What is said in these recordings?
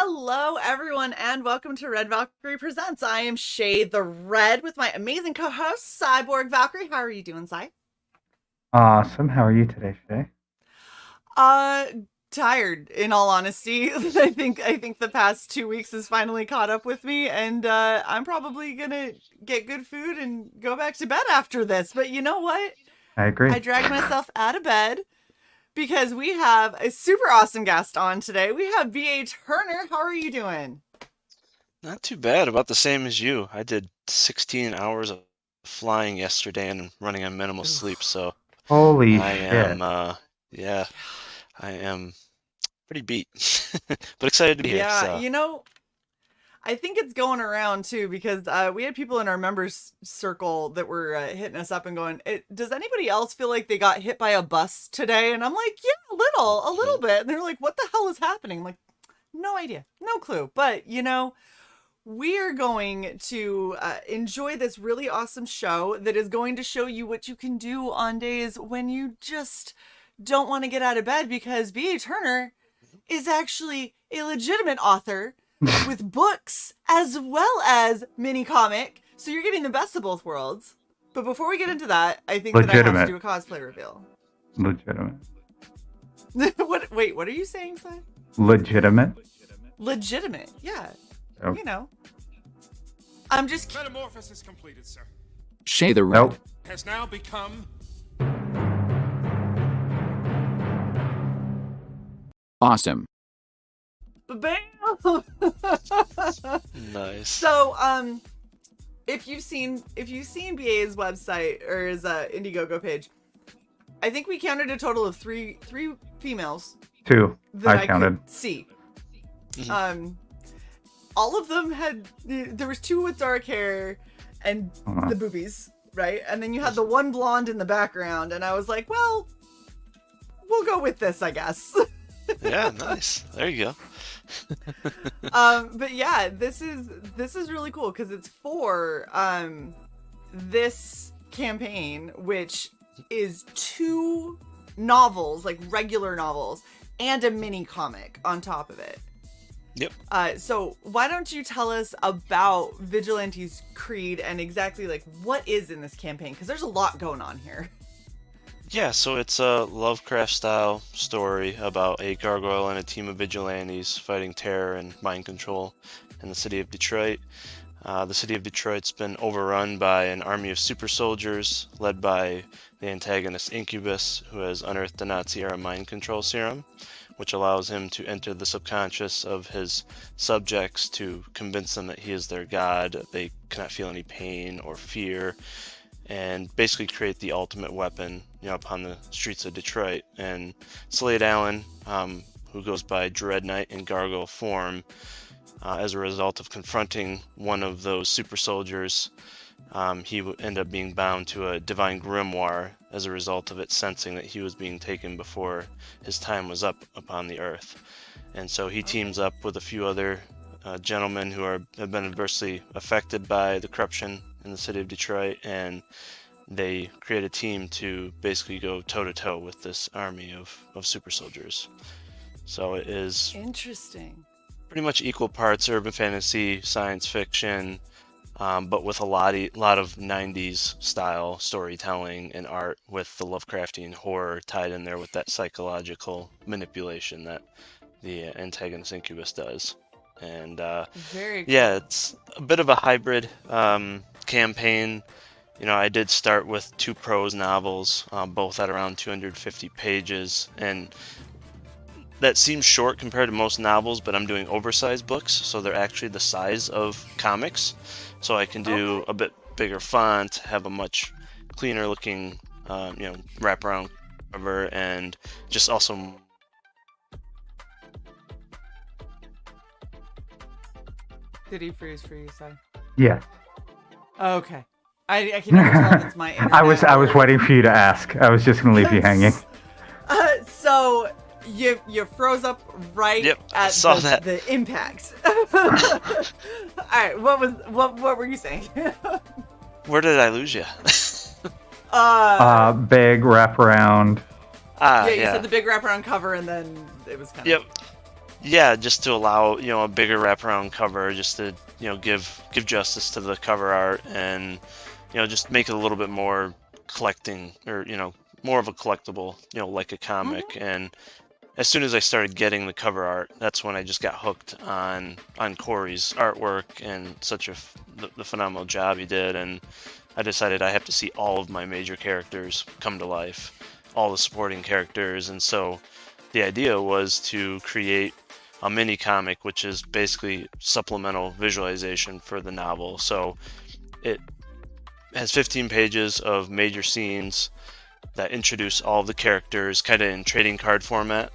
Hello, everyone, and welcome to Red Valkyrie Presents. I am Shae the Red with my amazing co-host, Cyborg Valkyrie. How are you doing, Cy? Awesome. How are you today, Shae? Uh, Tired, in all honesty. I think the past 2 weeks has finally caught up with me, and I'm probably gonna get good food and go back to bed after this. But you know what? I agree. I dragged myself out of bed because we have a super awesome guest on today. We have B.A. Turner. How are you doing? Not too bad, about the same as you. I did 16 hours of flying yesterday and running on minimal sleep, Oof. so Holy I shit. am, yeah, I am pretty beat, but excited to be here. Yeah, So, I think it's going around too because we had people in our members circle that were hitting us up and going, "Does anybody else feel like they got hit by a bus today?" And I'm like, "Yeah, a little mhm. bit." And they're like, "What the hell is happening?" I'm like, "No idea, no clue." But we are going to enjoy this really awesome show that is going to show you what you can do on days when you just don't want to get out of bed because B.A. Turner is actually a legitimate author with books as well as mini comic. So you're getting the best of both worlds. But before we get into that, I think that I have to Legitimate. do a cosplay reveal. Legitimate. What are you saying, Si? Legitimate? Legitimate, yeah. Oh, You know. I'm just Metamorphosis completed, sir. Shae the Red. nope. Has now become Awesome. bam. Nice. So, if you've seen BA's website or his Indiegogo page, I think we counted a total of three females Two. that I counted. could see. Mhm. All of them there was two with dark hair and Uh-huh. the boobies, right? And then you had the one blonde in the background, and I was like, well, we'll go with this, I guess. Yeah, nice. There you go. But yeah, this is really cool because it's for this campaign, which is two novels, like regular novels, and a mini comic on top of it. Yep. So why don't you tell us about Vigilantes Creed and exactly like what is in this campaign? Because there's a lot going on here. Yeah, so it's a Lovecraft-style story about a gargoyle and a team of vigilantes fighting terror and mind control in the city of Detroit. The city of Detroit's been overrun by an army of super soldiers led by the antagonist Incubus, who has unearthed the Nazi-era mind control serum, which allows him to enter the subconscious of his subjects to convince them that he is their god, that they cannot feel any pain or fear, and basically create the ultimate weapon, upon the streets of Detroit. And Slade Allen, who goes by Dread Knight in gargoyle form, as a result of confronting one of those super soldiers, he would end up being bound to a divine grimoire as a result of it sensing that he was being taken before his time was up upon the earth. And so he teams up with a few other gentlemen who have been adversely affected by the corruption in the city of Detroit, and they create a team to basically go toe-to-toe with this army of super soldiers. So it is Interesting. pretty much equal parts urban fantasy, science fiction, but with a lot of 90s style storytelling and art, with the Lovecraftian horror tied in there with that psychological manipulation that the antagonist Incubus does. And Very cool. yeah, it's a bit of a hybrid campaign. I did start with two prose novels, both at around 250 pages, and that seems short compared to most novels, but I'm doing oversized books, so they're actually the size of comics. So I can do Okay. a bit bigger font, have a much cleaner looking, wraparound cover, and just also. Did he freeze for you, Si? Yeah. Okay. I can never tell if it's my internet. I was or- waiting for you to ask. I was just gonna leave you hanging. So you froze up right Yep, I at saw that. the impact. All right, what were you saying? Where did I lose you? Big wraparound. Yeah, you Yeah. said the big wraparound cover, and then it was kind Yep. of Yeah, just to allow, a bigger wraparound cover, just to, give justice to the cover art, and, just make it a little bit more collecting, or, more of a collectible, like a comic. Mhm. And as soon as I started getting the cover art, that's when I just got hooked on Corey's artwork and the phenomenal job he did. And I decided I have to see all of my major characters come to life, all the supporting characters. And so the idea was to create a mini comic, which is basically supplemental visualization for the novel. So it has 15 pages of major scenes that introduce all of the characters, kind of in trading card format,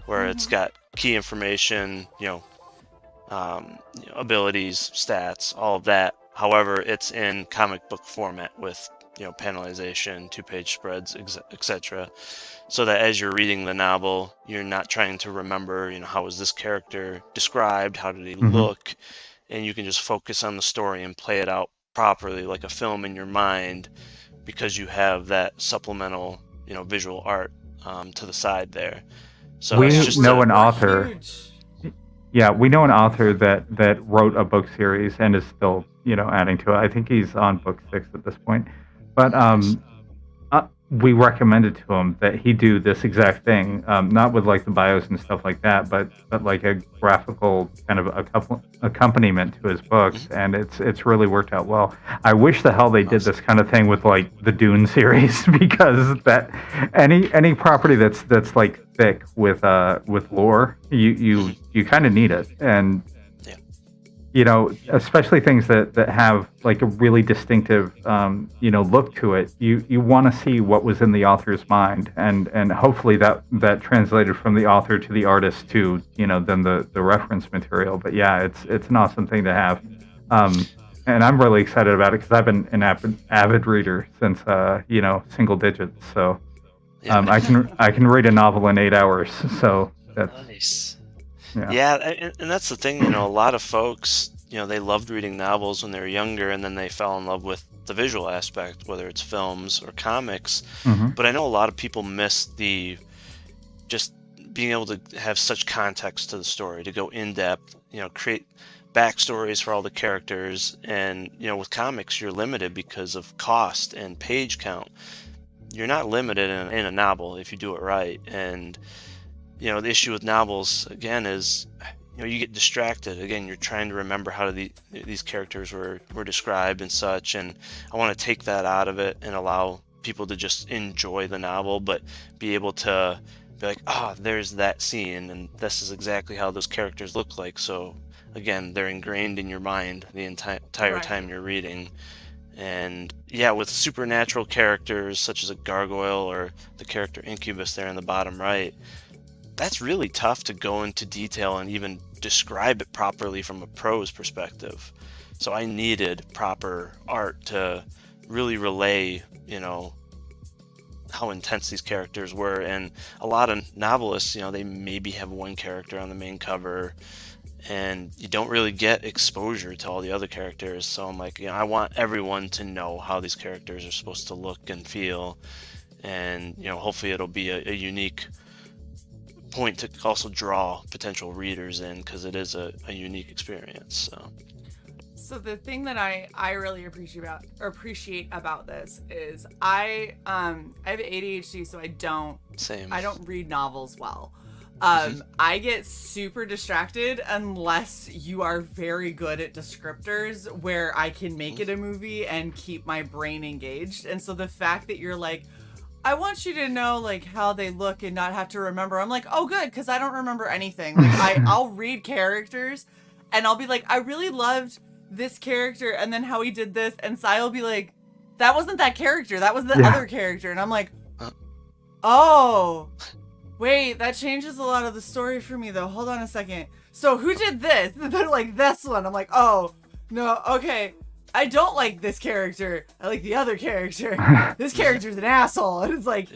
where it's got key information, abilities, stats, all of that. However, it's in comic book format with, panelization, 2-page spreads, etc. So that as you're reading the novel, you're not trying to remember, how was this character described, how did he look, and you can just focus on the story and play it out properly like a film in your mind, because you have that supplemental, visual art to the side there. So We it's just know a, an author. Huge. Yeah, we know an author that wrote a book series and is still, adding to it. I think he's on book 6 at this point. But we recommended to him that he do this exact thing, not with like the bios and stuff like that, but like a graphical kind of accompaniment to his books, and it's really worked out well. I wish the hell they did this kind of thing with like the Dune series, because that any property that's like thick with lore, you kind of need it. And especially things that have like a really distinctive, look to it. You want to see what was in the author's mind, and hopefully that translated from the author to the artist to, then the reference material. But yeah, it's an awesome thing to have. And I'm really excited about it because I've been an avid reader since, single digits. So I can read a novel in 8 hours. So that's nice. Yeah. Yeah, and that's the thing, a lot of folks, they loved reading novels when they were younger, and then they fell in love with the visual aspect, whether it's films or comics. But I know a lot of people miss just being able to have such context to the story, to go in depth, create backstories for all the characters. And, with comics, you're limited because of cost and page count. You're not limited in a novel if you do it right. And the issue with novels, again, is, you get distracted. Again, you're trying to remember how these characters were described and such, and I want to take that out of it and allow people to just enjoy the novel, but be able to be like, there's that scene, and this is exactly how those characters look like. So, again, they're ingrained in your mind the entire time you're reading. And yeah, with supernatural characters such as a gargoyle or the character Incubus there in the bottom right, that's really tough to go into detail and even describe it properly from a prose perspective. So I needed proper art to really relay, how intense these characters were. And a lot of novelists, they maybe have one character on the main cover, and you don't really get exposure to all the other characters. So I'm like, I want everyone to know how these characters are supposed to look and feel. And, hopefully it'll be a unique point to also draw potential readers in, because it is a unique experience. So the thing that I really appreciate about this is I have ADHD, so I don't read novels well. I get super distracted unless you are very good at descriptors where I can make it a movie and keep my brain engaged. And so the fact that you're like, I want you to know like how they look and not have to remember. I'm like, oh good, because I don't remember anything. Like I'll read characters and I'll be like, I really loved this character and then how he did this, and Sai will be like, that wasn't that character, that was the other character. And I'm like, oh wait, that changes a lot of the story for me though. Hold on a second. So who did this? And they're like, this one. I'm like, oh no, okay. I don't like this character. I like the other character. This character's an asshole. And it's like,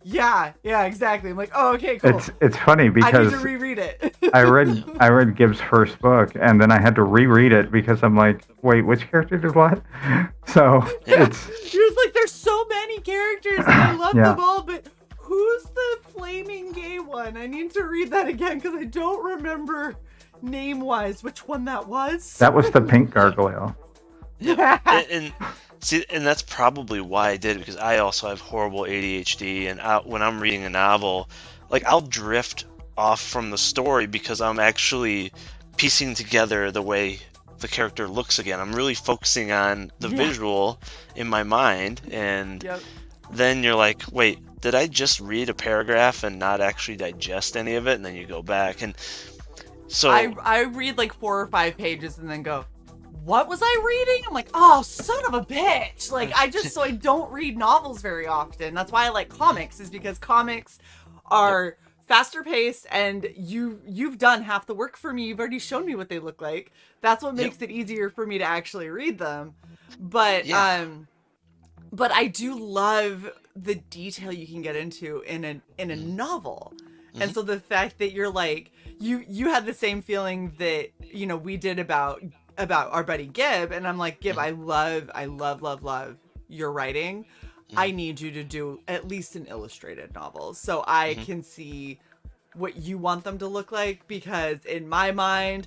yeah, exactly. I'm like, oh, okay, cool. It's funny because I need to reread it. I read Gibbs' first book, and then I had to reread it because I'm like, wait, which character did what? So it's like, there's so many characters and I love them all, but who's the flaming gay one? I need to read that again because I don't remember name-wise which one that was. That was the pink gargoyle. And see, and that's probably why I did it, because I also have horrible ADHD, and when I'm reading a novel, like I'll drift off from the story because I'm actually piecing together the way the character looks again. I'm really focusing on the visual in my mind, and then you're like, wait, did I just read a paragraph and not actually digest any of it? And then you go back, and so I read like 4 or 5 pages and then go, what was I reading? I'm like, oh, son of a bitch. Like, so I don't read novels very often. That's why I like comics, is because comics are faster paced, and you've done half the work for me. You've already shown me what they look like. That's what makes it easier for me to actually read them. But I do love the detail you can get into in a novel. And so the fact that you're like, you had the same feeling that, you know, we did about our buddy Gib, and I'm like, Gib, I love your writing. I need you to do at least an illustrated novel so I can see what you want them to look like, because in my mind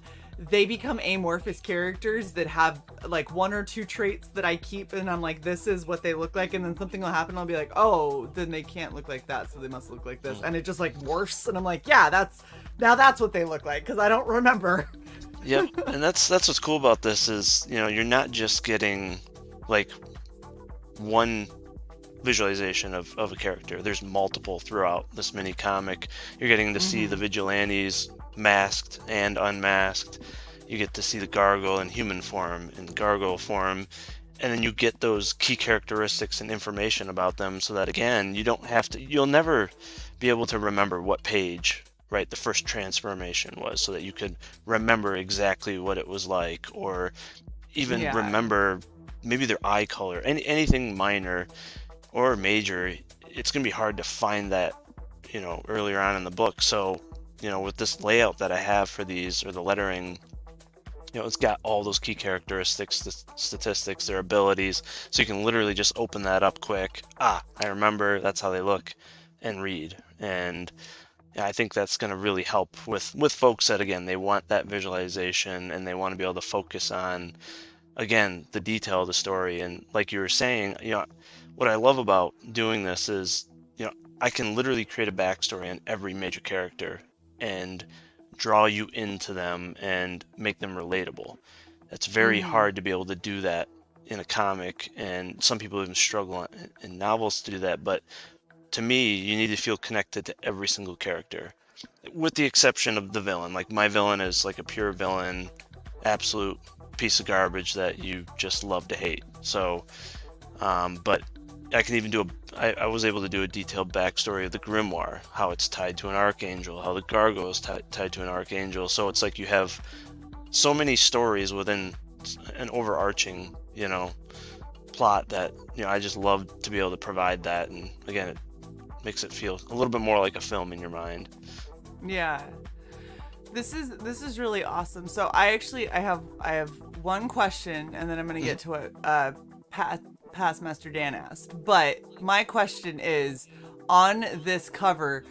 they become amorphous characters that have like 1 or 2 traits that I keep, and I'm like, this is what they look like, and then something will happen and I'll be like, oh, then they can't look like that, so they must look like this, and it just like morphs, and I'm like, yeah, that's what they look like, because I don't remember. Yep, and that's what's cool about this is, you know, you're not just getting like one visualization of a character. There's multiple throughout this mini comic. You're getting to see the vigilantes masked and unmasked. You get to see the gargoyle in human form and gargoyle form, and then you get those key characteristics and information about them, so that again, you'll never be able to remember what page, right, the first transformation was, so that you could remember exactly what it was like, or even remember maybe their eye color, anything minor or major. It's going to be hard to find that, you know, earlier on in the book. So, you know, with this layout that I have for these, or the lettering, you know, it's got all those key characteristics, the statistics, their abilities, so you can literally just open that up quick. I remember, that's how they look, and read. And I think that's going to really help with folks that, again, they want that visualization and they want to be able to focus on, again, the detail of the story. And like you were saying, you know, what I love about doing this is, you know, I can literally create a backstory on every major character and draw you into them and make them relatable. It's very hard to be able to do that in a comic, and some people even struggle in novels to do that. But to me, you need to feel connected to every single character, with the exception of the villain. Like, my villain is like a pure villain, absolute piece of garbage that you just love to hate. So, but I can even I was able to do a detailed backstory of the grimoire, how it's tied to an archangel, how the gargoyle is tied to an archangel. So it's like you have so many stories within an overarching, you know, plot that, you know, I just love to be able to provide that. And again, it makes it feel a little bit more like a film in your mind. Yeah. This is really awesome. So I have one question, and then I'm gonna get to what past Master Dan asked. But my question is, on this cover,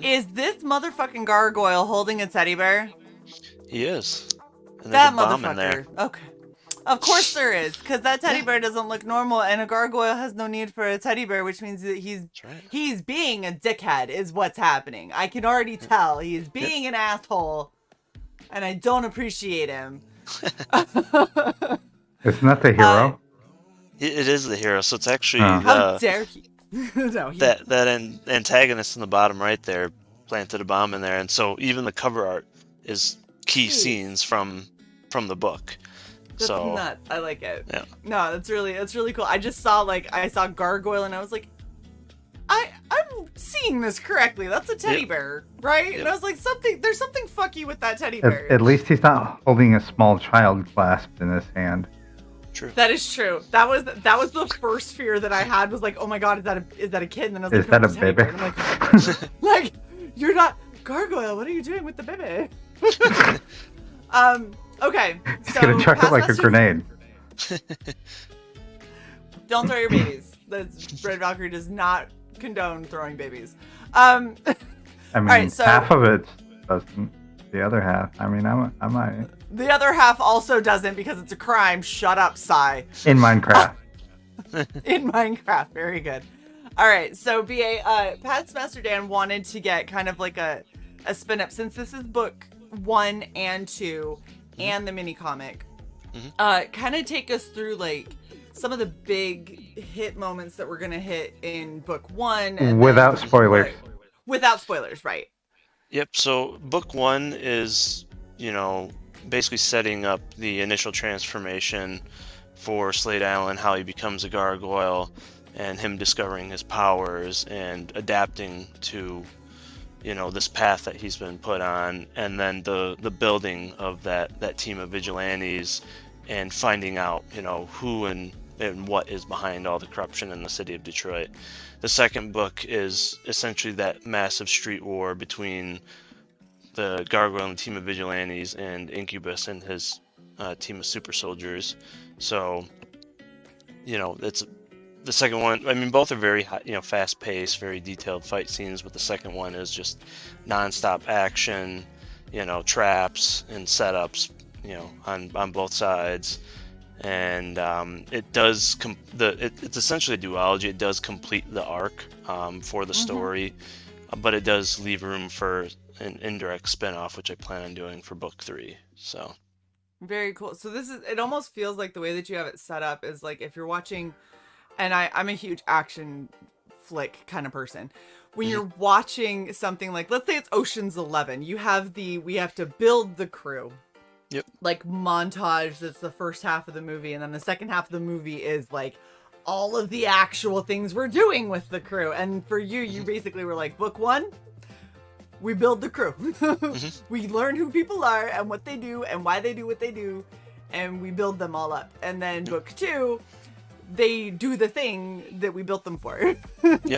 is this motherfucking gargoyle holding a teddy bear? He is. And That there's a bomb in there. motherfucker. Okay. Of course there is, because that teddy bear doesn't look normal, and a gargoyle has no need for a teddy bear, which means that he's being a dickhead is what's happening. I can already tell he's being an asshole, and I don't appreciate him. Isn't that the hero? It is the hero. So it's actually How dare he? No, that antagonist in the bottom right there planted a bomb in there, and so even the cover art is key scenes from the book. That's nuts. I like it. Yeah. No, that's really cool. I just saw gargoyle, and I was like, I'm seeing this correctly. That's a teddy bear, right? Yep. And I was like, there's something fucky with that teddy bear. At least he's not holding a small child clasped in his hand. True. That is true. That was the first fear that I had, was like, oh my god, is that a kid? And then I was Is like, that no, a baby? I'm like, like, you're not gargoyle. What are you doing with the baby? Okay. He's So gonna chuck it like a grenade. Don't throw your babies. The Red Valkyrie does not condone throwing babies. I mean, right, so- half of it doesn't. The other half, I mean, I might. The other half also doesn't because it's a crime. Shut up, Sai. In Minecraft. In Minecraft, very good. All right, so BA, Pat's Master Dan wanted to get kind of like a spin up since this is book 1 and 2 and the mini comic. Kind of take us through like some of the big hit moments that we're gonna hit in book 1 and Without spoilers. Without spoilers, right? Yep. So book 1 is, basically setting up the initial transformation for Slade Allen, how he becomes a gargoyle, and him discovering his powers and adapting to, this path that he's been put on, and then the building of that team of vigilantes and finding out, who and what is behind all the corruption in the city of Detroit. The second book is essentially that massive street war between the gargoyle and team of vigilantes and Incubus and his team of super soldiers. So, it's the second one. I mean, both are very fast-paced, very detailed fight scenes, but the second one is just non-stop action, traps and setups, on both sides. And it does it's essentially a duology. It does complete the arc for the story, but it does leave room for an indirect spin-off, which I plan on doing for book 3. So very cool. So it almost feels like the way that you have it set up is like if you're watching, and I'm a huge action flick kind of person. When you're watching something like, let's say it's Ocean's 11, we have to build the crew. Yep. Like montage, that's the first half of the movie, and then the second half of the movie is like all of the actual things we're doing with the crew. And for you basically were like, book 1, we build the crew. We learn who people are and what they do and why they do what they do, and we build them all up. And then book 2, they do the thing that we built them for.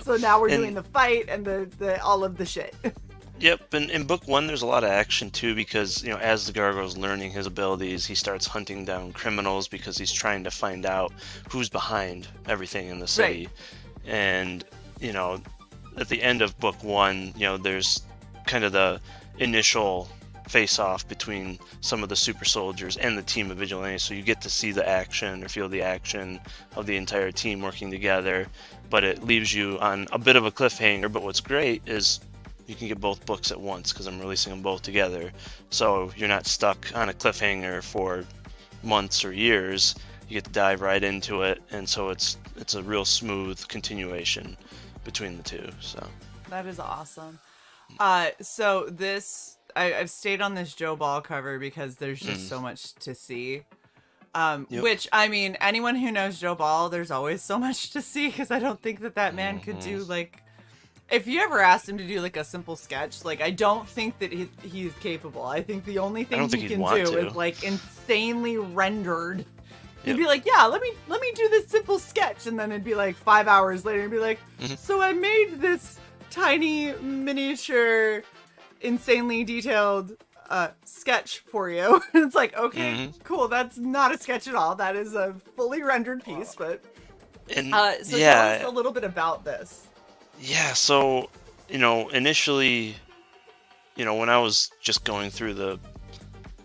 So now we're doing the fight and the all of the shit. Yep, and in book 1 there's a lot of action too, because as the gargoyle's learning his abilities, he starts hunting down criminals because he's trying to find out who's behind everything in the city. Right. And at the end of book 1, there's kind of the initial face-off between some of the super soldiers and the team of vigilantes, so you get to see the action or feel the action of the entire team working together, but it leaves you on a bit of a cliffhanger. But what's great is you can get both books at once because I'm releasing them both together, so you're not stuck on a cliffhanger for months or years. You get to dive right into it, and so it's a real smooth continuation between the two. So that is awesome. So this I've stayed on this Joe Ball cover because there's just so much to see. Which, I mean, anyone who knows Joe Ball, there's always so much to see, because I don't think that man could do like, if you ever asked him to do like a simple sketch, like I don't think that he's capable. I think the only thing he can do is like insanely rendered. He'd be like, yeah, let me do this simple sketch, and then it'd be like 5 hours later and be like, so I made this tiny miniature, insanely detailed sketch for you. And it's like, okay, cool. That's not a sketch at all. That is a fully rendered piece. But so tell us a little bit about this. Yeah, so, initially, when I was just going through the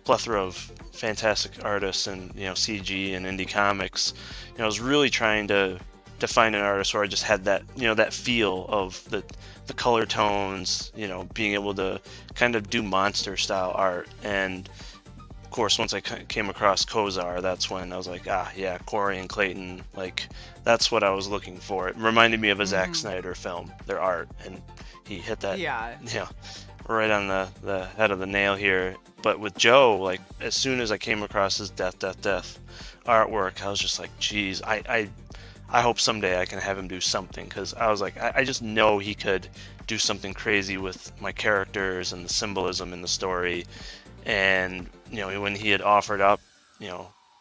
plethora of fantastic artists and, CG and indie comics, I was really trying to find an artist where I just had that, that feel of the color tones, being able to kind of do monster style art. And of course, once I came across Kozar, that's when I was like, yeah, Corey and Clayton, like, that's what I was looking for. It reminded me of a Zack Snyder film, their art, and he hit that, right on the head of the nail here. But with Joe, like, as soon as I came across his death artwork, I was just like, geez, I hope someday I can have him do something, because I was like, I just know he could do something crazy with my characters and the symbolism in the story. And when he had offered up,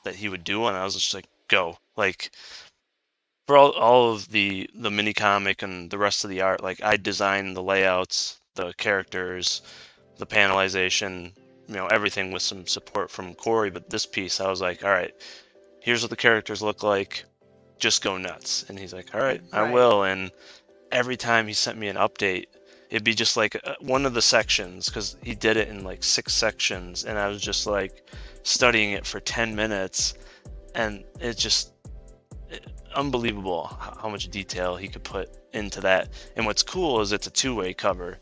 that he would do one, I was just like, go. Like, for all of the mini comic and the rest of the art, like, I designed the layouts, the characters, the panelization, everything with some support from Corey. But this piece, I was like, all right, here's what the characters look like, just go nuts. And he's like, all right, I will. And every time he sent me an update, it'd be just like one of the sections, because he did it in like 6 sections, and I was just like studying it for 10 minutes, and it's just unbelievable how much detail he could put into that. And what's cool is it's a 2-way cover.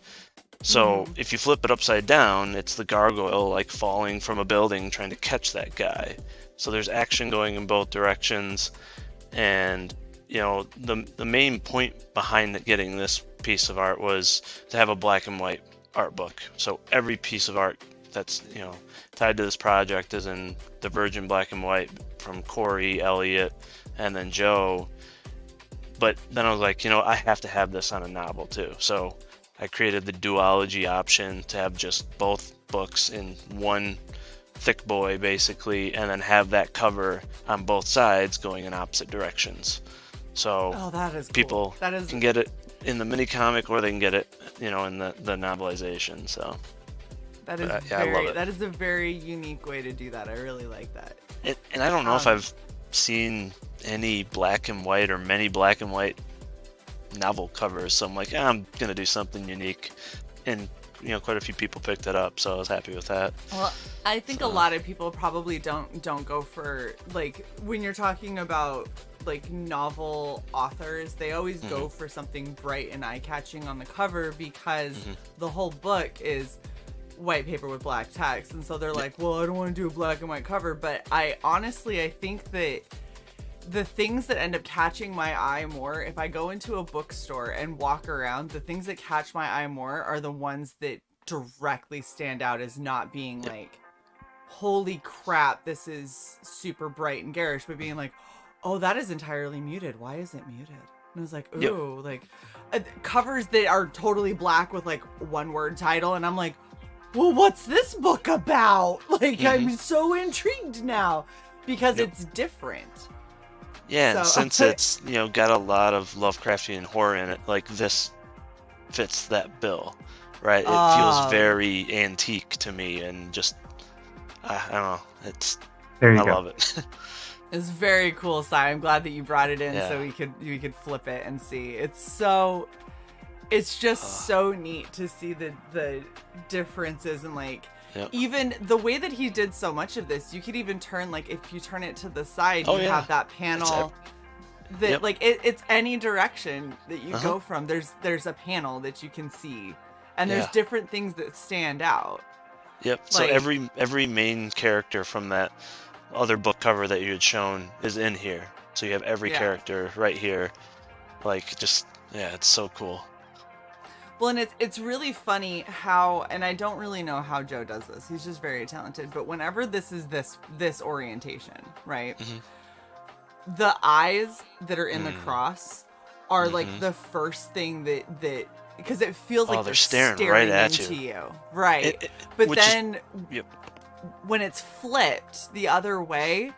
So if you flip it upside down, it's the gargoyle like falling from a building trying to catch that guy. So there's action going in both directions, and you know, the main point behind getting this piece of art was to have a black and white art book. So every piece of art that's, you know, tied to this project is in the virgin black and white from Corey, Elliot, and then Joe. But then I was like, you know, I have to have this on a novel too. So I created the duology option to have just both books in one thick boy basically, and then have that cover on both sides going in opposite directions. So that is people cool. can get it in the mini comic, or they can get it, you know, in the novelization. So that is I love it. that is a very unique way to do that. I really like that. And I don't know if I've seen any black and white or many black and white novel covers, so I'm like, I'm gonna do something unique, and you know, quite a few people picked it up, so I was happy with that. Well, I think a lot of people probably don't go for, like, when you're talking about like novel authors, they always go for something bright and eye-catching on the cover, because the whole book is white paper with black text, and so they're like, well, I don't want to do a black and white cover. But I think that the things that end up catching my eye more, if I go into a bookstore and walk around, the things that catch my eye more are the ones that directly stand out as not being like, holy crap, this is super bright and garish, but being like, oh, that is entirely muted. Why is it muted? And I was like, ooh, like covers that are totally black with like one word title. And I'm like, well, what's this book about? Like, I'm so intrigued now because it's different. Yeah, So, and since it's, you know, got a lot of Lovecraftian horror in it, like this fits that bill, right? It feels very antique to me, and just I don't know, I love it. It's very cool, Si. I'm glad that you brought it in so we could flip it and see. It's just so neat to see the differences, and like even the way that he did so much of this. You could even turn, like, if you turn it to the side, you have that panel that like it's any direction that you go from. There's a panel that you can see, and there's different things that stand out. Yep. So Like, every main character from that other book cover that you had shown is in here. So you have every character right here. Like, just it's so cool. well, and it's really funny how, and I don't really know how Joe does this. He's just very talented. But whenever this is this orientation, right? The eyes that are in the cross are like the first thing that because it feels like they're staring right at into you. Right. But then when it's flipped the other way,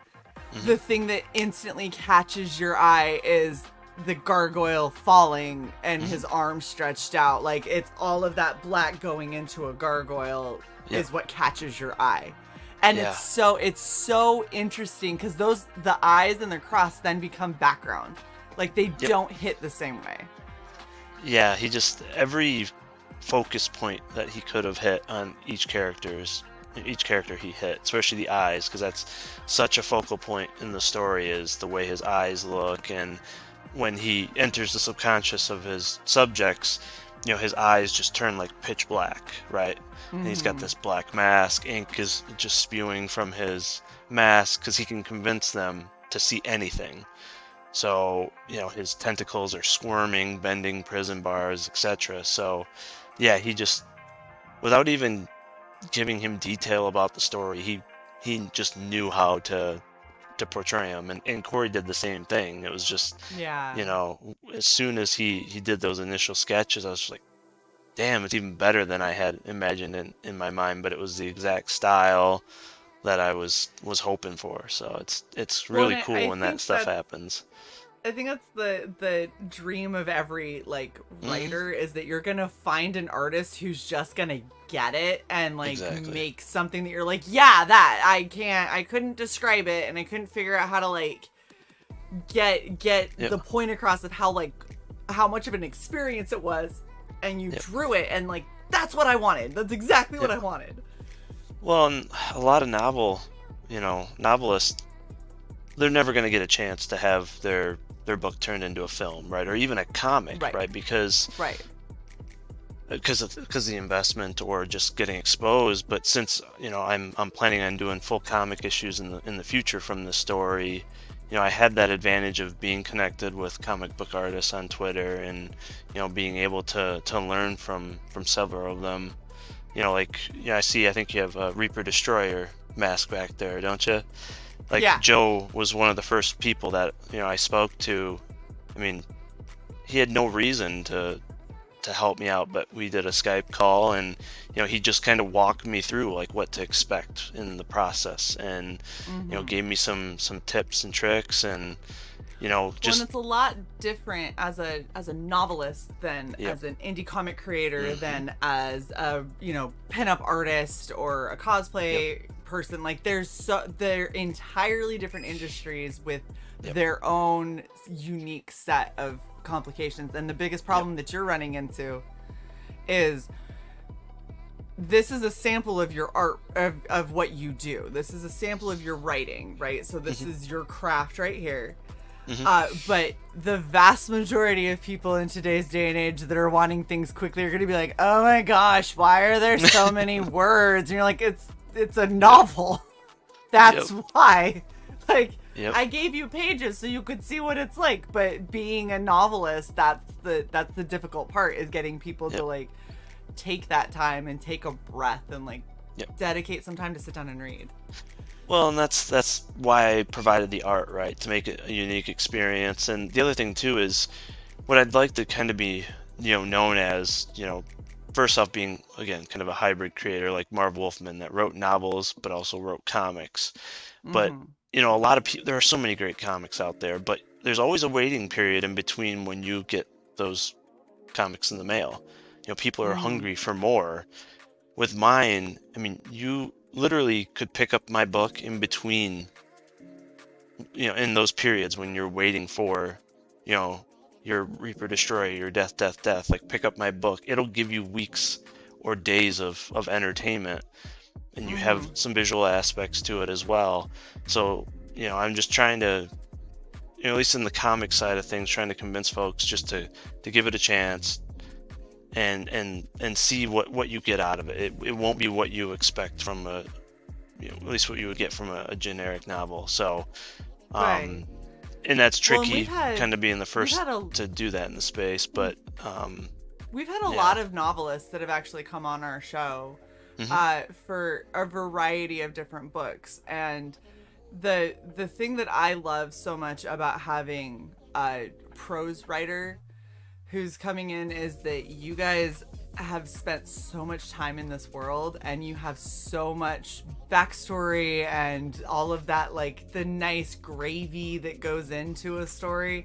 the thing that instantly catches your eye is the gargoyle falling and his arms stretched out. Like, it's all of that black going into a gargoyle is what catches your eye. And it's so interesting because the eyes and the cross then become background. Like, they don't hit the same way. Yeah, every focus point that he could have hit on each character he hit, especially the eyes, because that's such a focal point in the story, is the way his eyes look. And when he enters the subconscious of his subjects, you know, his eyes just turn like pitch black, right? And he's got this black mask. Ink is just spewing from his mask because he can convince them to see anything. So, you know, his tentacles are squirming, bending prison bars, etc. So, yeah, he just, without even giving him detail about the story, he just knew how to portray him. And Corey did the same thing. It was just, you know, as soon as he did those initial sketches, I was just like, damn, it's even better than I had imagined in my mind. But it was the exact style that I was hoping for. So it's really cool when that stuff happens. I think that's the dream of every like writer, is that you're gonna find an artist who's just gonna get it and like make something that you're like, yeah, that I couldn't describe it, and I couldn't figure out how to like get the point across of how how much of an experience it was, and you Yep. drew it, and like that's what I wanted. That's exactly what I wanted. Well, and a lot of novelists, they're never going to get a chance to have their book turned into a film, right? Or even a comic, Right. right? Because Right. of the investment or just getting exposed. But since I'm planning on doing full comic issues in the future from this story, I had that advantage of being connected with comic book artists on Twitter, and being able to learn from several of them. I think you have a Reaper Destroyer mask back there, don't you? Like, Yeah. Joe was one of the first people that I spoke to. I mean, he had no reason to help me out, but we did a Skype call, and he just kind of walked me through like what to expect in the process, and gave me some tips and tricks, and Well, just and it's a lot different as a novelist than Yep. as an indie comic creator, than as a pinup artist or a cosplay person. Like they're entirely different industries with Yep. their own unique set of complications. And the biggest problem that you're running into is this is a sample of your art, of what you do. This is a sample of your writing, right? So this is your craft right here. But the vast majority of people in today's day and age that are wanting things quickly are going to be like, oh my gosh, why are there so many words? And you're like, it's a novel. That's why. Like, Yep. I gave you pages so you could see what it's like. But being a novelist, that's the difficult part, is getting people to like take that time and take a breath and like dedicate some time to sit down and read. Well, and that's why I provided the art, right, to make it a unique experience. And the other thing too is what I'd like to kind of be, known as, first off, being again kind of a hybrid creator like Marv Wolfman that wrote novels but also wrote comics. But a lot of people, there are so many great comics out there, but there's always a waiting period in between when you get those comics in the mail. People are hungry for more. With mine, I mean, you literally could pick up my book in between, in those periods when you're waiting for, your Reaper Destroyer, your Death, Death, Death. Like, pick up my book. It'll give you weeks or days of entertainment, and you have some visual aspects to it as well. So, I'm just trying to, at least in the comic side of things, trying to convince folks just to give it a chance and see what you get out of it. It won't be what you expect from at least what you would get from a generic novel. So, Right. and that's tricky, we've had- kind of being the first had a- to do that in the space, but We've had a lot of novelists that have actually come on our show for a variety of different books. And the thing that I love so much about having a prose writer who's coming in is that you guys have spent so much time in this world, and you have so much backstory and all of that, like the nice gravy that goes into a story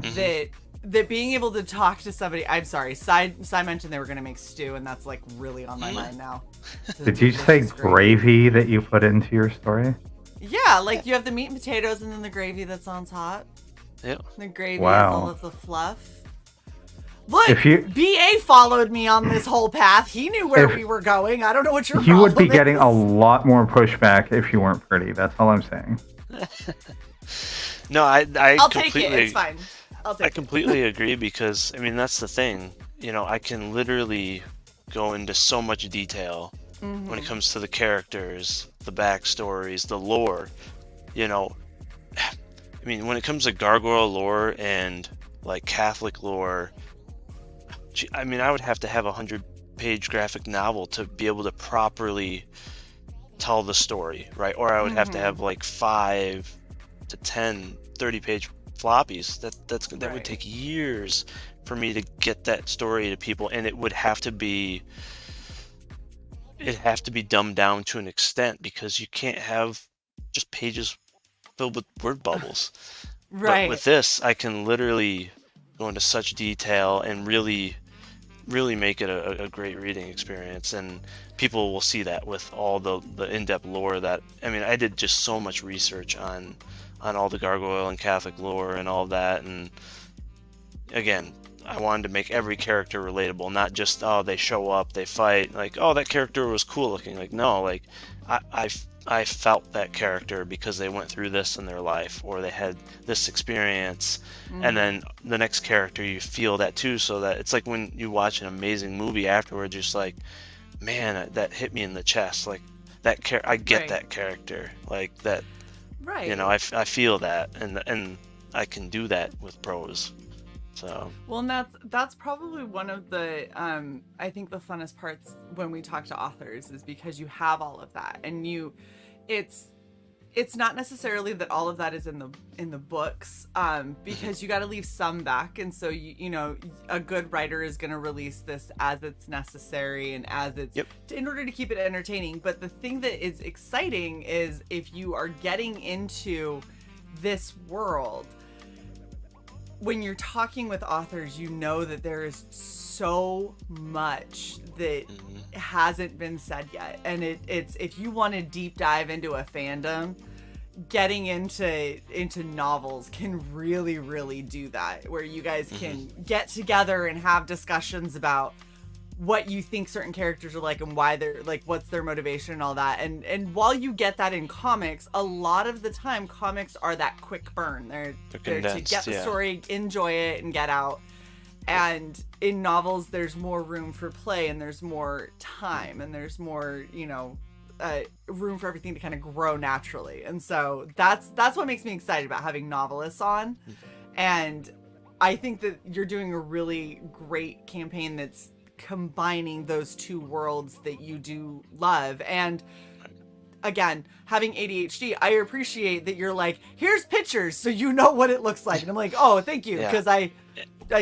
that being able to talk to somebody. I'm sorry, Cy mentioned they were going to make stew, and that's like really on my mind now. Did you say gravy that you put into your story? Yeah, like you have the meat and potatoes, and then the gravy that's on top. Yep. The gravy Wow. is all of the fluff. Look, If you- BA followed me on this whole path. He knew where we were going. I don't know what your You would be problem getting is. a lot more pushback if you weren't pretty. That's all I'm saying. No, I'll take it. completely, It's fine. I'll take I completely agree, because I mean, that's the thing. I can literally go into so much detail when it comes to the characters, the backstories, the lore. I mean, when it comes to gargoyle lore and like Catholic lore, I mean, I would have to have a 100-page graphic novel to be able to properly tell the story, right? Or I would have to have like 5 to 10 30-page floppies. That Right. would take years for me to get that story to people, and it would have to be dumbed down to an extent, because you can't have just pages filled with word bubbles. Right. But with this, I can literally go into such detail and really make it a great reading experience, and people will see that with all the in-depth lore that, I mean, I did just so much research on all the gargoyle and Catholic lore and all that, and again, I wanted to make every character relatable, not just, oh, they show up, they fight, like, oh, that character was cool looking. Like, no, like, I felt that character because they went through this in their life, or they had this experience, and then the next character, you feel that too, so that it's like when you watch an amazing movie afterwards, just like, man, that hit me in the chest, like, I get Right. that character, like, that, Right. you know, I feel that, and I can do that with prose. So Well, and that's probably one of the I think the funnest parts when we talk to authors is because you have all of that, and it's not necessarily that all of that is in the books, because you got to leave some back, and so you know, a good writer is going to release this as it's necessary and as it's in order to keep it entertaining. But the thing that is exciting is if you are getting into this world, when you're talking with authors, you know that there is so much that hasn't been said yet, and it's if you want to deep dive into a fandom, getting into novels can really do that, where you guys can get together and have discussions about what you think certain characters are like and why they're like, what's their motivation and all that. And while you get that in comics, a lot of the time comics are that quick burn. They're to get the story, enjoy it, and get out. And in novels, there's more room for play, and there's more time, and there's more, you know, room for everything to kind of grow naturally. And so that's what makes me excited about having novelists on. And I think that you're doing a really great campaign that's combining those two worlds that you do love. And again, having ADHD, I appreciate that you're like, here's pictures so you know what it looks like. And I'm like, oh, thank you, because I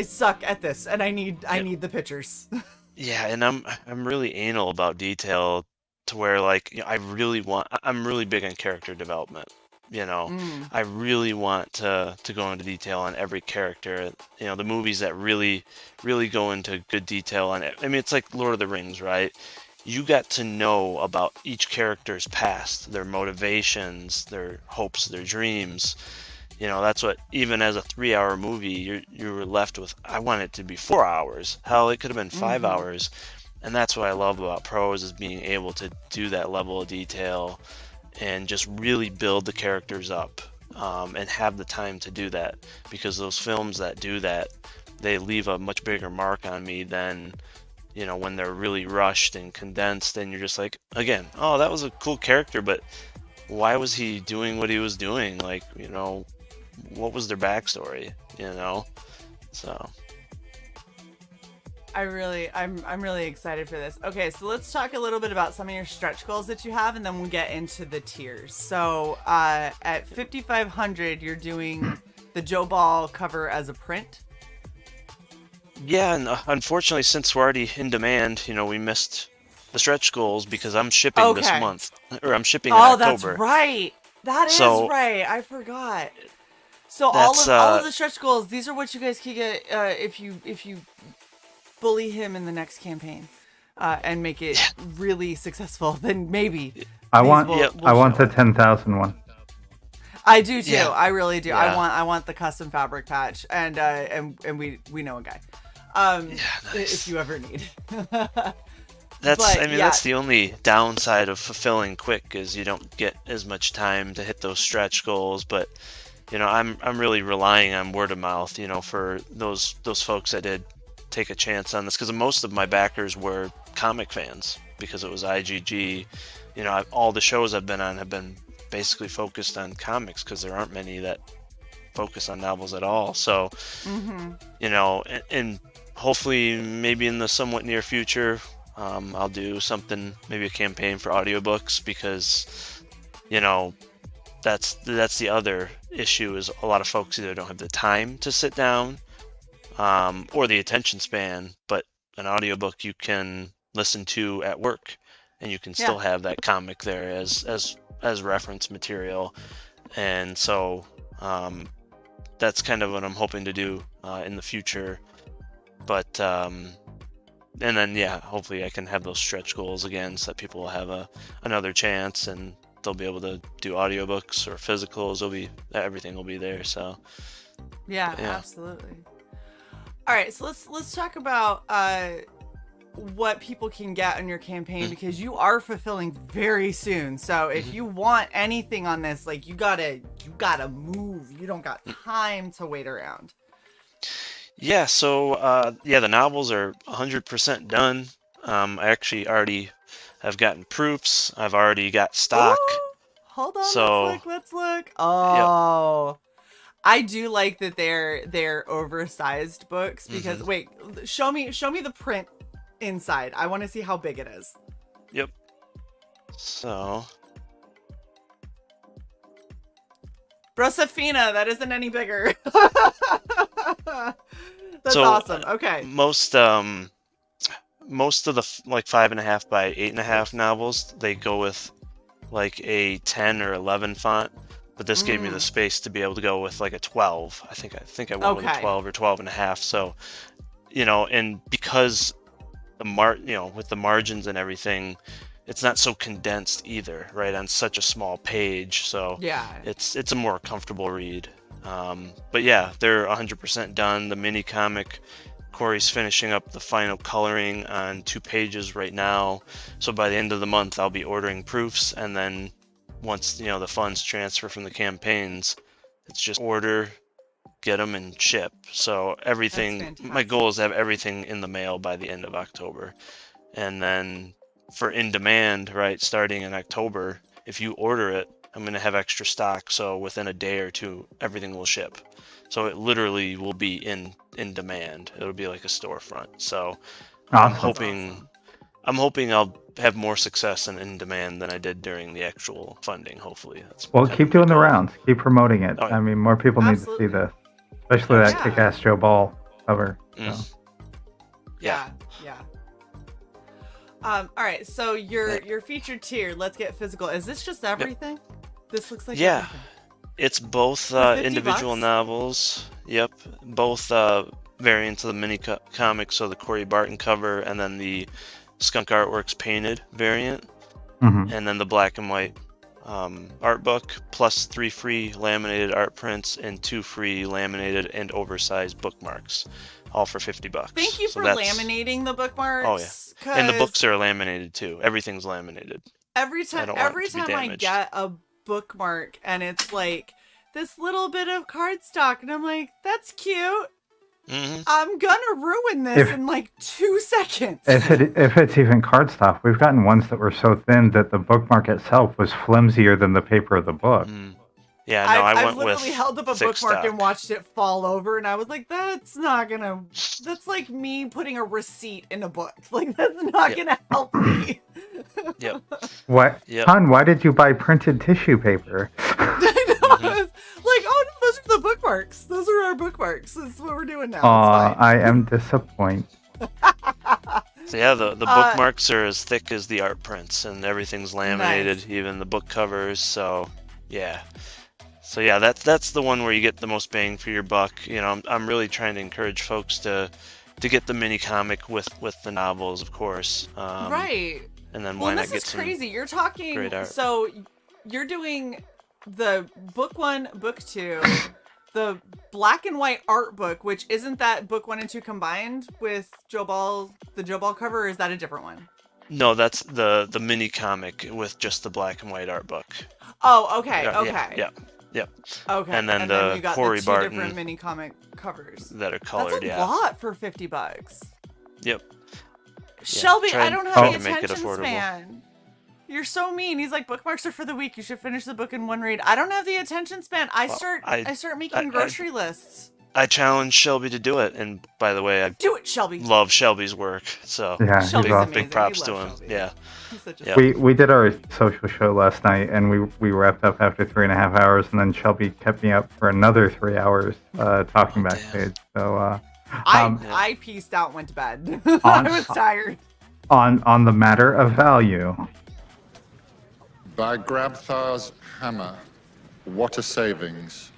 suck at this, and I need the pictures. yeah, and I'm really anal about detail, to where, like, you know, I'm really big on character development. You know, I really want to go into detail on every character. You know, the movies that really go into good detail on it. I mean, it's like Lord of the Rings, right? You got to know about each character's past, their motivations, their hopes, their dreams. You know, that's what, even as a 3-hour movie, you were left with, I want it to be 4 hours. Hell, it could have been 5 hours. And that's what I love about prose, is being able to do that level of detail and just really build the characters up, and have the time to do that, because those films that do that, they leave a much bigger mark on me than, you know, when they're really rushed and condensed, and you're just like, again, oh, that was a cool character, but why was he doing what he was doing? Like, you know, what was their backstory, you know? So I'm really excited for this. Okay, so let's talk a little bit about some of your stretch goals that you have, and then we'll get into the tiers. So at 5,500, you're doing the Joe Ball cover as a print. yeah, and unfortunately, since we're already in demand, you know, we missed the stretch goals because I'm shipping this month, or I'm shipping in October. That's right. That is right. I forgot. So all of the stretch goals, these are what you guys can get if you bully him in the next campaign, and make it really successful. Then maybe I want the 10,000 one. I do too. Yeah. I really do. Yeah. I want the custom fabric patch, and we know a guy. Nice. If you ever need. That's the only downside of fulfilling quick, is you don't get as much time to hit those stretch goals. But you know, I'm really relying on word of mouth, you know, for those folks that did take a chance on this, because most of my backers were comic fans, because it was IGG. You know, all the shows I've been on have been basically focused on comics, because there aren't many that focus on novels at all. So, you know, and hopefully maybe in the somewhat near future, I'll do something, maybe a campaign for audiobooks, because, you know, that's the other issue, is a lot of folks either don't have the time to sit down, or the attention span, but an audiobook you can listen to at work, and you can still have that comic there as reference material. And so that's kind of what I'm hoping to do in the future. But and then hopefully I can have those stretch goals again, so that people will have another chance, and they'll be able to do audiobooks or physicals. Everything will be there. So yeah. Absolutely. All right, so let's talk about what people can get on your campaign, because you are fulfilling very soon. So if you want anything on this, like you gotta move. You don't got time to wait around. Yeah, so the novels are 100% done. I actually already have gotten proofs. I've already got stock. Ooh, hold on, So, let's look. Oh. I do like that they're oversized books, because wait, show me the print inside. I want to see how big it is. Yep. So, Rosafina, that isn't any bigger. That's So, awesome. Okay. most of the 5.5 by 8.5 novels, they go with like a 10 or 11 font, but this gave me the space to be able to go with like a 12. I think I went with a 12 or 12.5. So, and because with the margins and everything, it's not so condensed either, right, on such a small page. So Yeah. it's a more comfortable read. But yeah, they're 100% done. The mini comic, Corey's finishing up the final coloring on 2 pages right now. So by the end of the month, I'll be ordering proofs, and then once the funds transfer from the campaigns, it's just order, get them, and ship. So everything, my goal is to have everything in the mail by the end of October. And then for in demand, right, starting in October, if you order it, I'm going to have extra stock, so within a day or two, everything will ship. So it literally will be in demand. It'll be like a storefront. So I'm hoping I'll have more success in demand than I did during the actual funding. Hopefully, Well, keep doing the rounds. Keep promoting it. Oh, yeah. I mean, more people need to see this, especially that Yeah. kick-ass Joe Ball cover. Mm. So. Yeah. All right, so your featured tier, let's get physical. Is this just everything? This looks like everything. It's both For 50 individual bucks? novels. Yep, both variants of the mini comic. So the Corey Barton cover, and then the Skunk Artworks painted variant, and then the black and white art book, plus 3 free laminated art prints and 2 free laminated and oversized bookmarks, all for $50. Thank you So for laminating the bookmarks. Oh yeah, and the books are laminated too. Everything's laminated. Every I time don't want it to be I damaged. get a bookmark and it's like this little bit of cardstock, and I'm like, that's cute. I'm gonna ruin this in like 2 seconds. If it's even cardstock, we've gotten ones that were so thin that the bookmark itself was flimsier than the paper of the book. Yeah, no, I I've went with literally held up a thick bookmark stock. and watched it fall over, and I was like, that's like me putting a receipt in a book. Like, that's not gonna help me. Yep. What, Yep. Hon? Why did you buy printed tissue paper? I know. I was like, oh no, those are the bookmarks. Those are our bookmarks. That's what we're doing now. It's fine. I am disappointed. So yeah, the bookmarks are as thick as the art prints, and everything's laminated, Nice. even the book covers. So yeah, that's the one where you get the most bang for your buck. I'm really trying to encourage folks to get the mini comic with the novels, of course. Right. And then Well, why not this get is some crazy. You're talking. great art? So you're doing the book 1, book 2, the black and white art book, which isn't that book 1 and 2 combined with Joe Ball, the Joe Ball cover, or is that a different one? No, that's the mini comic with just the black and white art book. Oh, okay, Yeah, okay. Yeah. Okay. And then the you got Corey the 2 Barton different mini comic covers. that are colored. That's a lot for $50. Yep. Shelby, try- I don't have try the to make it attention affordable. span. You're so mean. He's like, bookmarks are for the week. You should finish the book in 1 read. I don't have the attention span. I start making grocery lists. I challenged Shelby to do it, and by the way, I Do it, Shelby. love Shelby's work. So Yeah, he's Shelby's awesome. amazing. big props We to love him. Shelby. Yeah. He's such a Yeah. We did our social show last night, and we wrapped up after 3.5 hours, and then Shelby kept me up for another 3 hours talking backstage. So I pieced out and went to bed. I was tired. on the matter of value, By Grabthar's hammer, what a savings.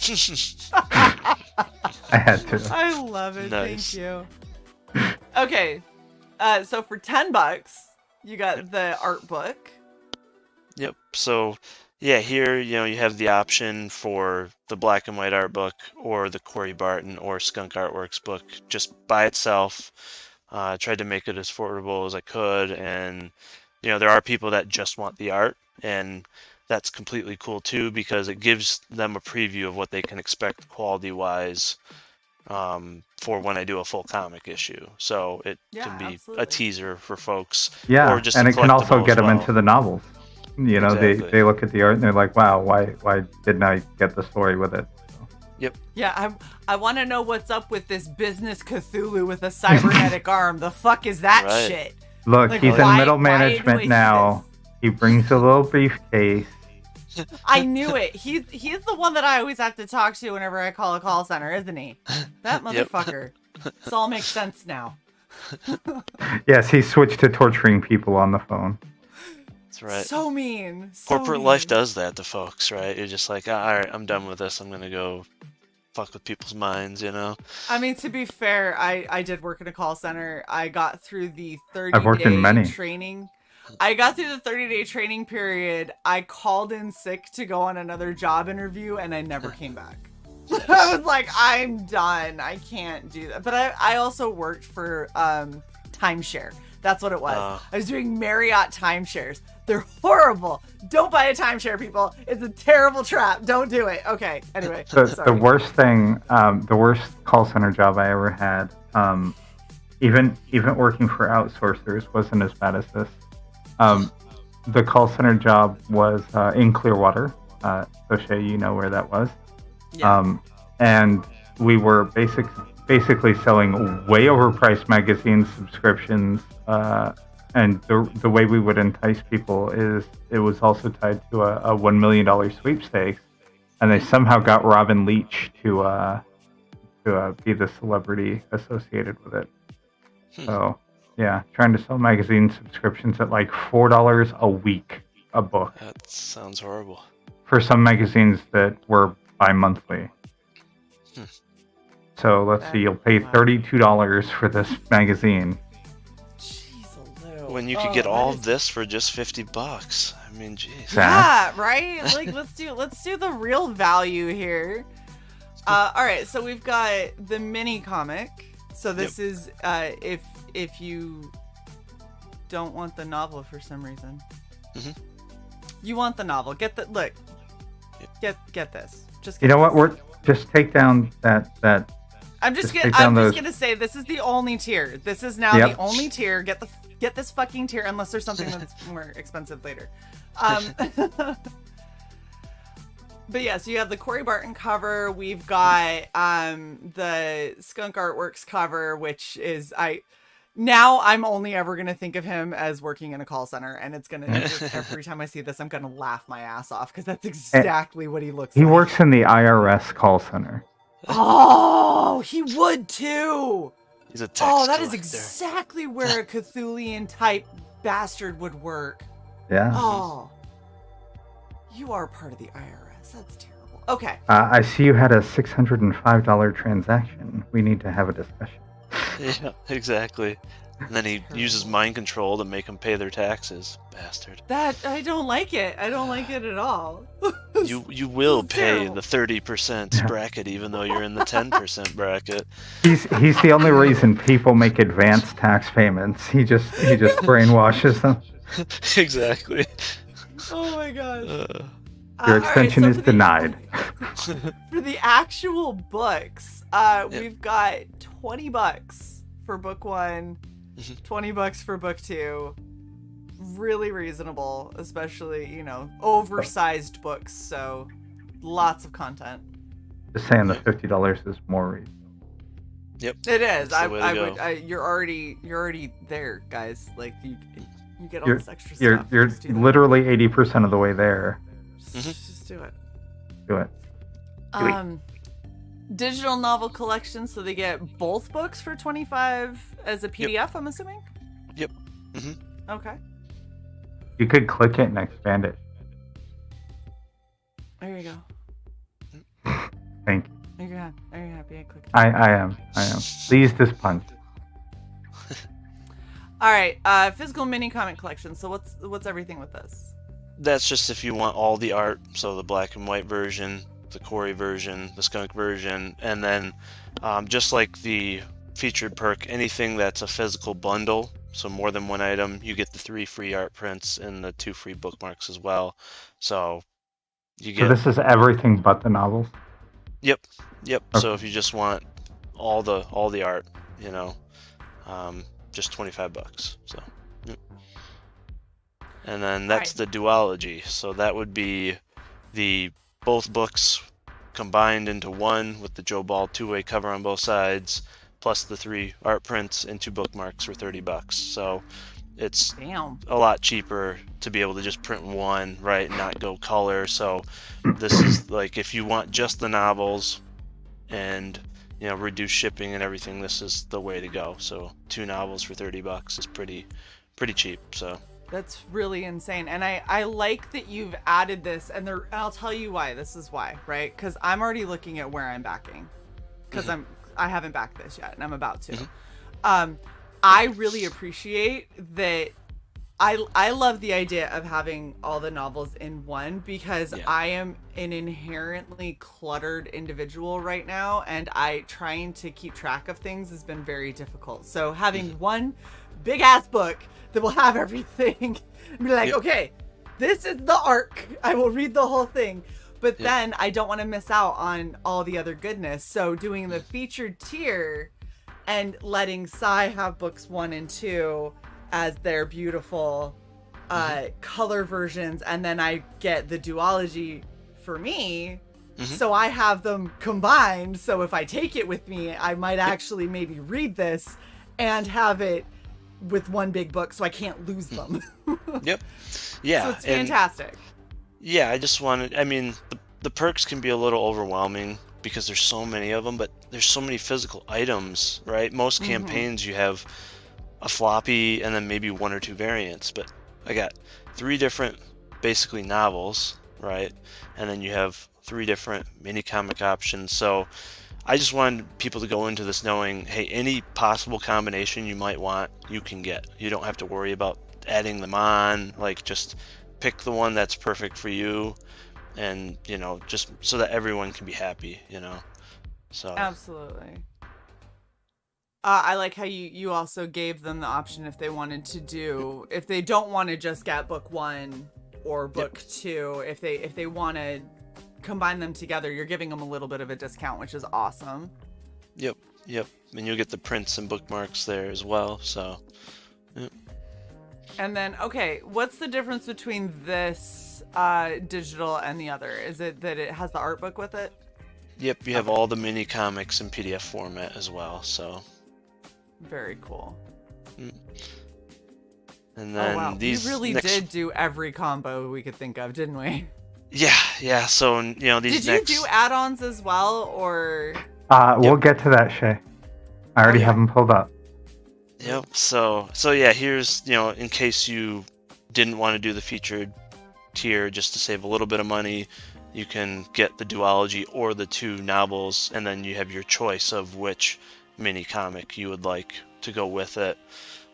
I had to. I love it. Nice. Thank you. Okay. So for $10, you got the art book. Yep. So Yeah, here, you have the option for the black and white art book or the Corey Barton or Skunk Artworks book just by itself. I tried to make it as affordable as I could, and there are people that just want the art, and that's completely cool too because it gives them a preview of what they can expect quality-wise for when I do a full comic issue. So it Yeah, can be a absolutely. teaser for folks, Yeah, or just and a it can also collectible get as them well. into the novels. Exactly. They look at the art and they're like, wow, why didn't I get the story with it? Yep. Yeah, I want to know what's up with this business Cthulhu with a cybernetic arm. The fuck is that Right. shit? Look, Like, he's why- in middle why do I management see now. He brings a little briefcase. I knew it. He's the one that I always have to talk to whenever I call a call center, isn't he? That Yep. motherfucker. This all makes sense now. Yes, he switched to torturing people on the phone. That's right. So mean. So Corporate life mean. does that to folks, right? You're just like, all right, I'm done with this. I'm gonna go fuck with people's minds, I mean, to be fair, I did work in a call center. I got through the 30-day I've worked in many. training. I got through the 30-day training period. I called in sick to go on another job interview, and I never came back. I was like, I'm done. I can't do that. But I also worked for timeshare. That's what it was. I was doing Marriott timeshares. They're horrible. Don't buy a timeshare, people. It's a terrible trap. Don't do it. Okay. Anyway. The sorry. worst thing, the worst call center job I ever had, even working for outsourcers wasn't as bad as this. The call center job was in Clearwater. So Shae, you know where that was. Yeah. And we were basically selling way overpriced magazine subscriptions. And the way we would entice people is it was also tied to a $1 million sweepstakes, and they somehow got Robin Leach to be the celebrity associated with it. So yeah, trying to sell magazine subscriptions at like $4 a week a book That sounds horrible. for some magazines that were bi-monthly. So let's see, you'll pay $32 for this magazine. Jeez, When you could get all of this for just $50. I mean, jeez. Yeah, right? Like let's do the real value here. All right, so we've got the mini comic. So this is if you don't want the novel for some reason. You want the novel. Get the look. Get this. Just You know what? We're just take down that. I'm just take down those- gonna say this is the only tier. This is now the only tier. Get this fucking tier unless there's something that's more expensive later. But yeah, so you have the Corey Barton cover. We've got the Skunk Artworks cover, which is I'm only ever gonna think of him as working in a call center, and it's gonna every time I see this, I'm gonna laugh my ass off because that's exactly what he looks like. He works in the IRS call center. Oh, he would too. He's a tax Oh, that is collector. exactly where a Cthulian type bastard would work. Yeah. Oh, you are part of the IRS. That's terrible. Okay. I see you had a $605 transaction. We need to have a discussion. Yeah, exactly. And then he uses mind control to make them pay their taxes. Bastard. That I don't like it. I don't like it at all. You will pay terrible. the 30% bracket even though you're in the 10% bracket. He's the only reason people make advanced tax payments. He just brainwashes them. Exactly. Oh my gosh. Your All right, extension so is denied. For the actual books, we've got $20 for book 1, $20 for book 2. Really reasonable, especially, oversized books, so lots of content. Just saying the $50 is more reasonable. Yep. It is. That's the way to go. You're already there, guys. Like you get all You're this extra you're stuff. you're Just do that. literally 80% of the way there. Just do it. Do it. Digital novel collection, so they get both books for $25 as a PDF. I'm assuming. Yep. Okay. You could click it and expand it. There you go. Thank you. Are you happy? I clicked. I am. Please this punch. All right. Physical mini comic collection. So what's everything with this? That's just if you want all the art, so the black and white version, the Corey version, the skunk version, and then just like the featured perk, anything that's a physical bundle, so more than one item, you get the 3 free art prints and the 2 free bookmarks as well. So you So get, this is everything but the novels. yep. Okay. So if you just want all the art, you know, just $25. So, yep. And then that's the duology. So that would be the both books combined into one with the Joe Ball 2-way cover on both sides, plus the 3 art prints and 2 bookmarks for $30. So it's Damn. a lot cheaper to be able to just print one, right, and not go color. So this is like, if you want just the novels and, you know, reduce shipping and everything, this is the way to go. So 2 novels for $30 is pretty cheap. So That's really insane. And I like that you've added this, and I'll tell you why. This is why, right? Because I'm already looking at where I'm backing, because I haven't backed this yet, and I'm about to. I really appreciate that. I love the idea of having all the novels in one, because I am an inherently cluttered individual right now, and trying to keep track of things has been very difficult. So having one big ass book that will have everything and be like, okay, this is the arc. I will read the whole thing. But then I don't want to miss out on all the other goodness. So doing the featured tier and letting Cye have books 1 and 2 as their beautiful color versions, and then I get the duology for me, so I have them combined. So if I take it with me, I might actually maybe read this and have it with one big book, so I can't lose them. Yep. Yeah. So it's fantastic. Yeah, I just wanted, I mean, the perks can be a little overwhelming because there's so many of them, but there's so many physical items, right? Most campaigns you have a floppy and then maybe 1 or 2 variants, but I got 3 different basically novels, right? And then you have 3 different mini comic options. So I just wanted people to go into this knowing, hey, any possible combination you might want, you can get. You don't have to worry about adding them on. Like, just pick the one that's perfect for you, and, you know, just so that everyone can be happy, you know. So Absolutely. I like how you also gave them the option if they wanted to do, if they don't want to just get book 1 or book 2, if they want to combine them together, you're giving them a little bit of a discount, which is awesome. Yep. And you'll get the prints and bookmarks there as well. So. Yep. And then, okay, what's the difference between this digital and the other? Is it that it has the art book with it? Yep. You have all the mini comics in PDF format as well. So. Very cool. And then these we really did do every combo we could think of, didn't we? Yeah. So, you know, these Did you do add-ons as well, or? We'll get to that, Shae. I already have them pulled up. Yep. So yeah, here's, you know, in case you didn't want to do the featured tier just to save a little bit of money, you can get the duology or the 2 novels, and then you have your choice of which mini comic you would like to go with it.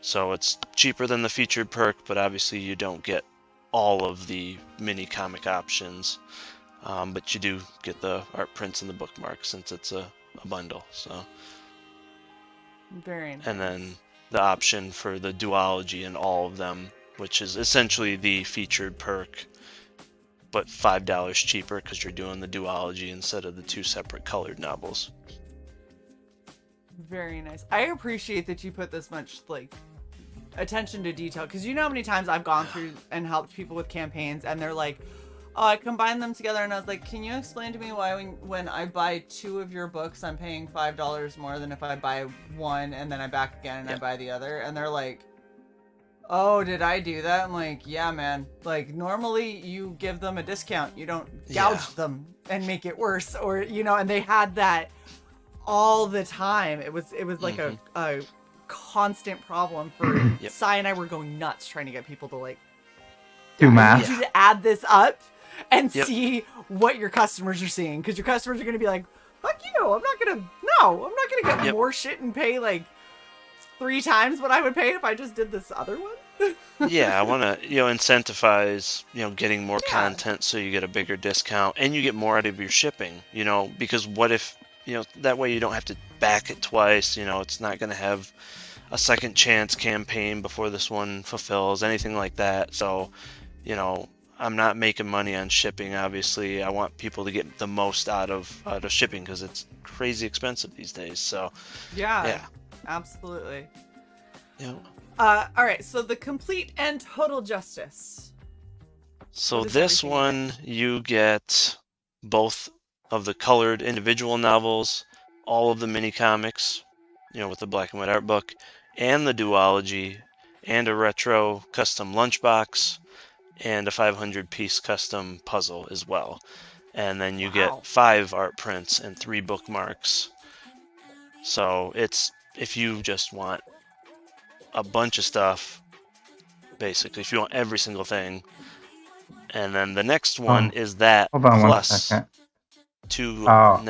So it's cheaper than the featured perk, but obviously you don't get all of the mini comic options, but you do get the art prints and the bookmarks since it's a bundle. So Very nice. And then the option for the duology and all of them, which is essentially the featured perk, but $5 cheaper because you're doing the duology instead of the 2 separate colored novels. Very nice. I appreciate that you put this much attention to detail, because you know how many times I've gone through and helped people with campaigns, and they're like, oh, I combined them together, and I was like, can you explain to me why when I buy 2 of your books, I'm paying $5 more than if I buy 1 and then I back again and I buy the other? And they're like, oh, did I do that? I'm like, yeah, man. Like, normally you give them a discount. You don't gouge them and make it worse, or, you know, and they had that all the time. It was like a constant problem for Cye, and I were going nuts trying to get people to do math. I need you to add this up and see what your customers are seeing, because your customers are going to be like, fuck you, I'm not going to get more shit and pay 3 times what I would pay if I just did this other one. Yeah, I want to, incentivize, getting more Yeah. content so you get a bigger discount and you get more out of your shipping, because what if, that way you don't have to back it twice, it's not going to have a second chance campaign before this one fulfills, anything like that. So, you know, I'm not making money on shipping, obviously. I want people to get the most out of shipping because it's crazy expensive these days. So, Yeah, yeah. absolutely. Yeah. All right, so the complete and total justice. So What is this everything one, you get both of the colored individual novels, all of the mini comics, with the black and white art book, and the duology, and a retro custom lunchbox, and a 500-piece custom puzzle as well. And then you Wow. get 5 art prints and 3 bookmarks. So it's, if you just want a bunch of stuff, basically, if you want every single thing. And then the next one is that Hold on one plus second. 2 Oh.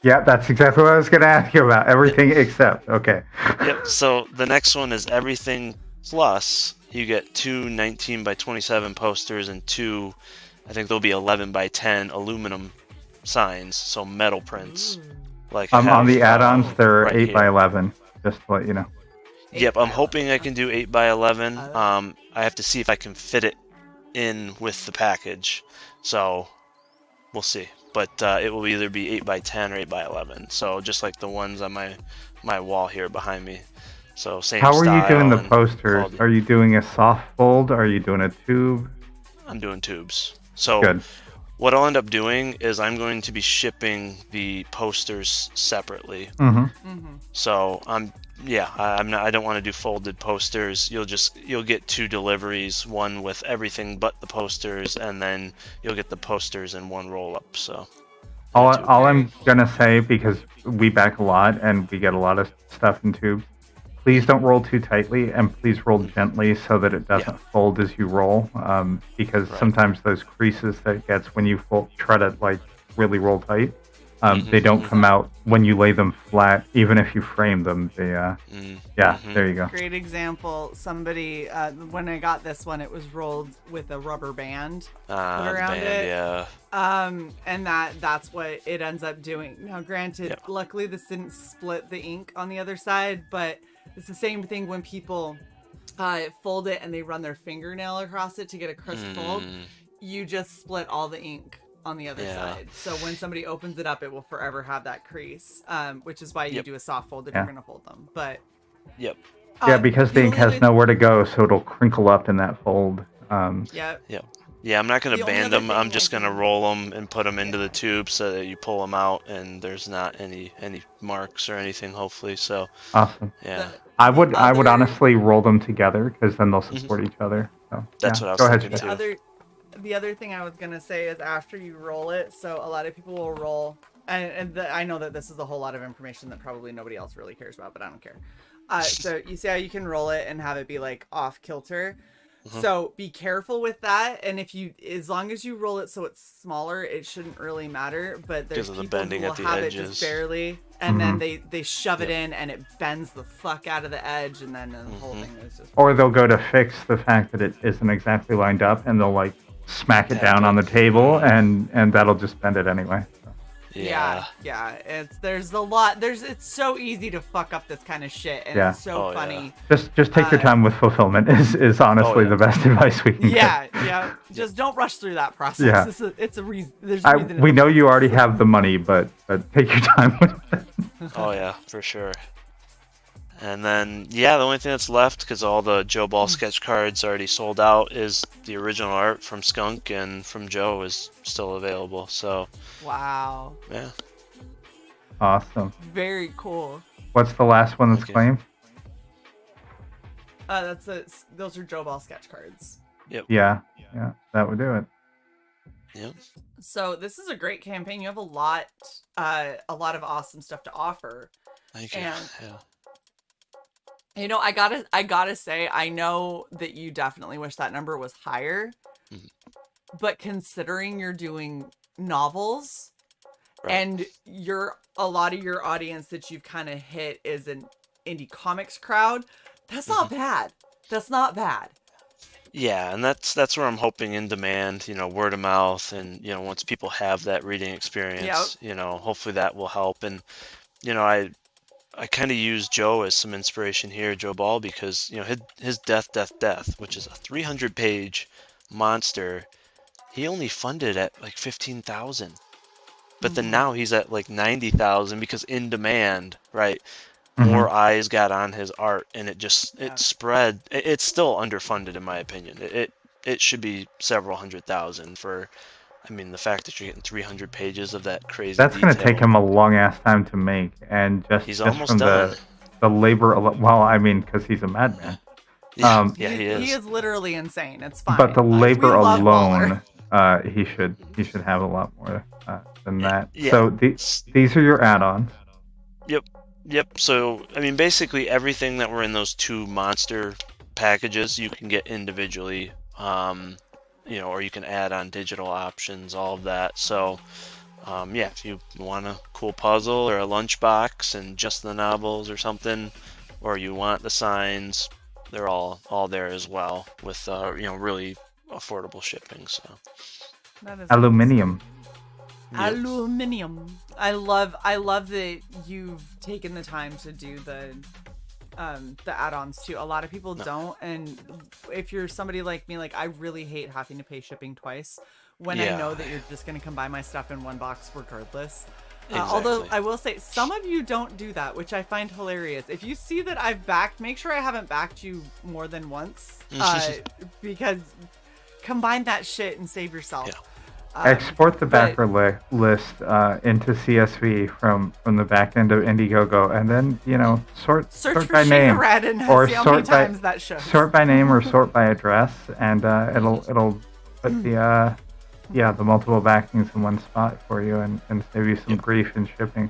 Yeah, that's exactly what I was going to ask you about. Everything except. Okay. Yep. So the next one is everything plus you get 2 19 by 27 posters and 2, I think there'll be 11 by 10 aluminum signs, so metal prints. Like I On have, the add-ons, they're right 8 by here. 11. Just to let you know. Yep, I'm hoping I can do 8 by 11. I have to see if I can fit it in with the package, so we'll see. But it will either be 8 by 10 or 8 by 11. So just like the ones on my wall here behind me. So same How are style. you doing the and posters? quality. Are you doing a soft fold? Are you doing a tube? I'm doing tubes. So Good. what I'll end up doing is I'm going to be shipping the posters separately. Mm-hmm. So I don't want to do folded posters. You'll get 2 deliveries, one with everything but the posters, and then you'll get the posters in one roll up. So All I'm gonna say, because we back a lot and we get a lot of stuff in tubes, please don't roll too tightly, and please roll gently so that it doesn't fold as you roll. Because sometimes those creases that it gets when you try to like really roll tight, they don't come out when you lay them flat, even if you frame them. They, there you go. Great example. Somebody, when I got this one, it was rolled with a rubber band put around it. Yeah. And that's what it ends up doing. Now, granted, luckily this didn't split the ink on the other side, but it's the same thing when people fold it and they run their fingernail across it to get a crisp fold. You just split all the ink on the other side. So when somebody opens it up, it will forever have that crease, which is why you do a soft fold if you're going to fold them. But yeah, because the ink has nowhere to go, so it'll crinkle up in that fold. Yeah, I'm not going to band them. I'm just going to roll them and put them into the tube so that you pull them out and there's not any marks or anything, hopefully. So awesome. Yeah. I would honestly roll them together because then they'll support each other. So, that's what I was thinking too. The other thing I was going to say is after you roll it, so a lot of people will roll, and I know that this is a whole lot of information that probably nobody else really cares about, but I don't care. So you see how you can roll it and have it be like off kilter. So be careful with that, and as long as you roll it so it's smaller, it shouldn't really matter. But there's people who will have it just barely, and then they shove it in, and it bends the fuck out of the edge, and then the whole thing is just. Or they'll go to fix the fact that it isn't exactly lined up, and they'll like smack it down on the table, and that'll just bend it anyway. So. Yeah. It's so easy to fuck up this kind of shit, and it's so funny. Just take your time with fulfillment is honestly the best advice we can get. Just don't rush through that process. It's a reason. There's a reason. We know you already have the money, but take your time with it. Oh yeah, for sure. And then, the only thing that's left, because all the Joe Ball sketch cards already sold out, is the original art from Skunk and from Joe is still available. So. Wow. Yeah. Awesome. Very cool. What's the last one that's claimed? Those are Joe Ball sketch cards. Yep. Yeah, that would do it. Yep. So this is a great campaign. You have a lot of awesome stuff to offer. Thank you. And, I gotta say, I know that you definitely wish that number was higher, but considering you're doing novels, and a lot of your audience that you've kind of hit is an indie comics crowd, that's not bad. That's not bad. Yeah, and that's where I'm hoping in demand, word of mouth, and once people have that reading Yep. experience, hopefully that will help. And I kind of use Joe as some inspiration here, Joe Ball, because his Death, which is a 300-page monster, he only funded at like 15,000. But then now he's at like 90,000 because in demand, right? More eyes got on his art, and it spread. It's still underfunded in my opinion. It should be several hundred thousand for. I mean, the fact that you're getting 300 pages of that crazy That's detail. going to take him a long ass time to make, and He's just almost from done. the labor. Well, I mean, because he's a madman. Yeah, he is. He is literally insane. It's fine. But the labor We love alone, Waller. he should have a lot more than that. Yeah. So these are your add-ons. Yep. So, I mean, basically everything that were in those 2 monster packages you can get individually, or you can add on digital options, all of that. So, if you want a cool puzzle or a lunchbox and just the novels or something, or you want the signs, they're all there as well with, really affordable shipping. So, That is Aluminium. Aluminium. I love that you've taken the time to do the add-ons too. A lot of people don't, and if you're somebody like me, like I really hate having to pay shipping twice when I know that you're just going to come buy my stuff in one box regardless. Although I will say some of you don't do that, which I find hilarious. If you see that I've backed, make sure I haven't backed you more than once, because combine that shit and save yourself. Yeah. Export the backer list into CSV from the back end of Indiegogo, and then sort Search for by Shae name, Red and or see how many sort by times that shows. sort by name or sort by address, and it'll put the multiple backings in one spot for you, and save you some grief in shipping,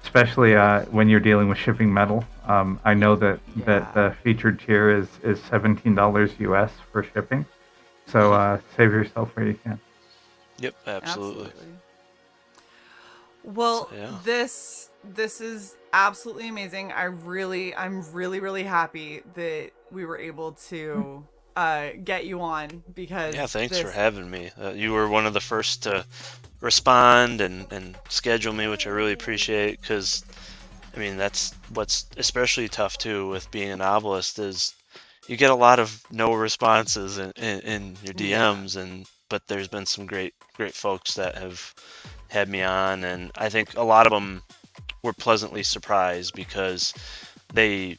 especially when you're dealing with shipping metal. I know that the featured tier is $17 US for shipping, so save yourself where you can. Yep, absolutely. Well, So, yeah. this is absolutely amazing. I'm really happy that we were able to get you on, because Yeah, thanks for having me. You were one of the first to respond and schedule me, which I really appreciate, because, I mean, that's what's especially tough, too, with being a novelist, is you get a lot of no responses in your DMs, but there's been some great folks that have had me on, and I think a lot of them were pleasantly surprised because they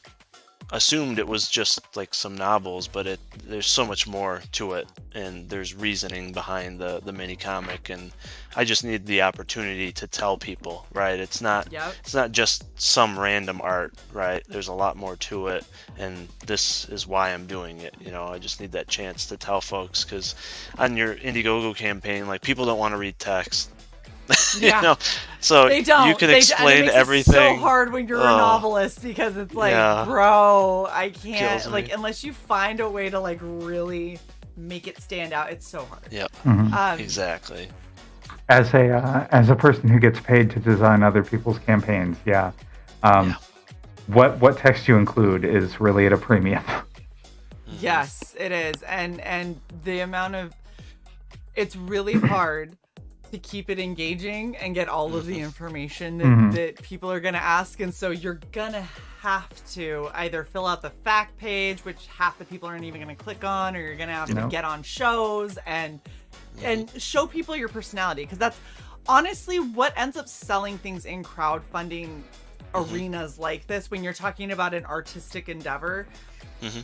assumed it was just like some novels, but there's so much more to it, and there's reasoning behind the mini comic, and I just need the opportunity to tell people, right? It's not just some random art, right? There's a lot more to it, and this is why I'm doing it. I just need that chance to tell folks, because on your Indiegogo campaign, like, people don't want to read text. So they don't. You can and explain it makes everything. It's so hard when you're a novelist, because it's like, bro, I can't, like, unless you find a way to like really make it stand out, it's so hard. Yep. Exactly. As a person who gets paid to design other people's campaigns, what text you include is really at a premium. Yes, it is, and the amount of, it's really hard to keep it engaging and get all of the information that people are going to ask. And so you're going to have to either fill out the fact page, which half the people aren't even going to click on, or you're going to have to get on shows and show people your personality. Because that's honestly what ends up selling things in crowdfunding arenas like this. When you're talking about an artistic endeavor,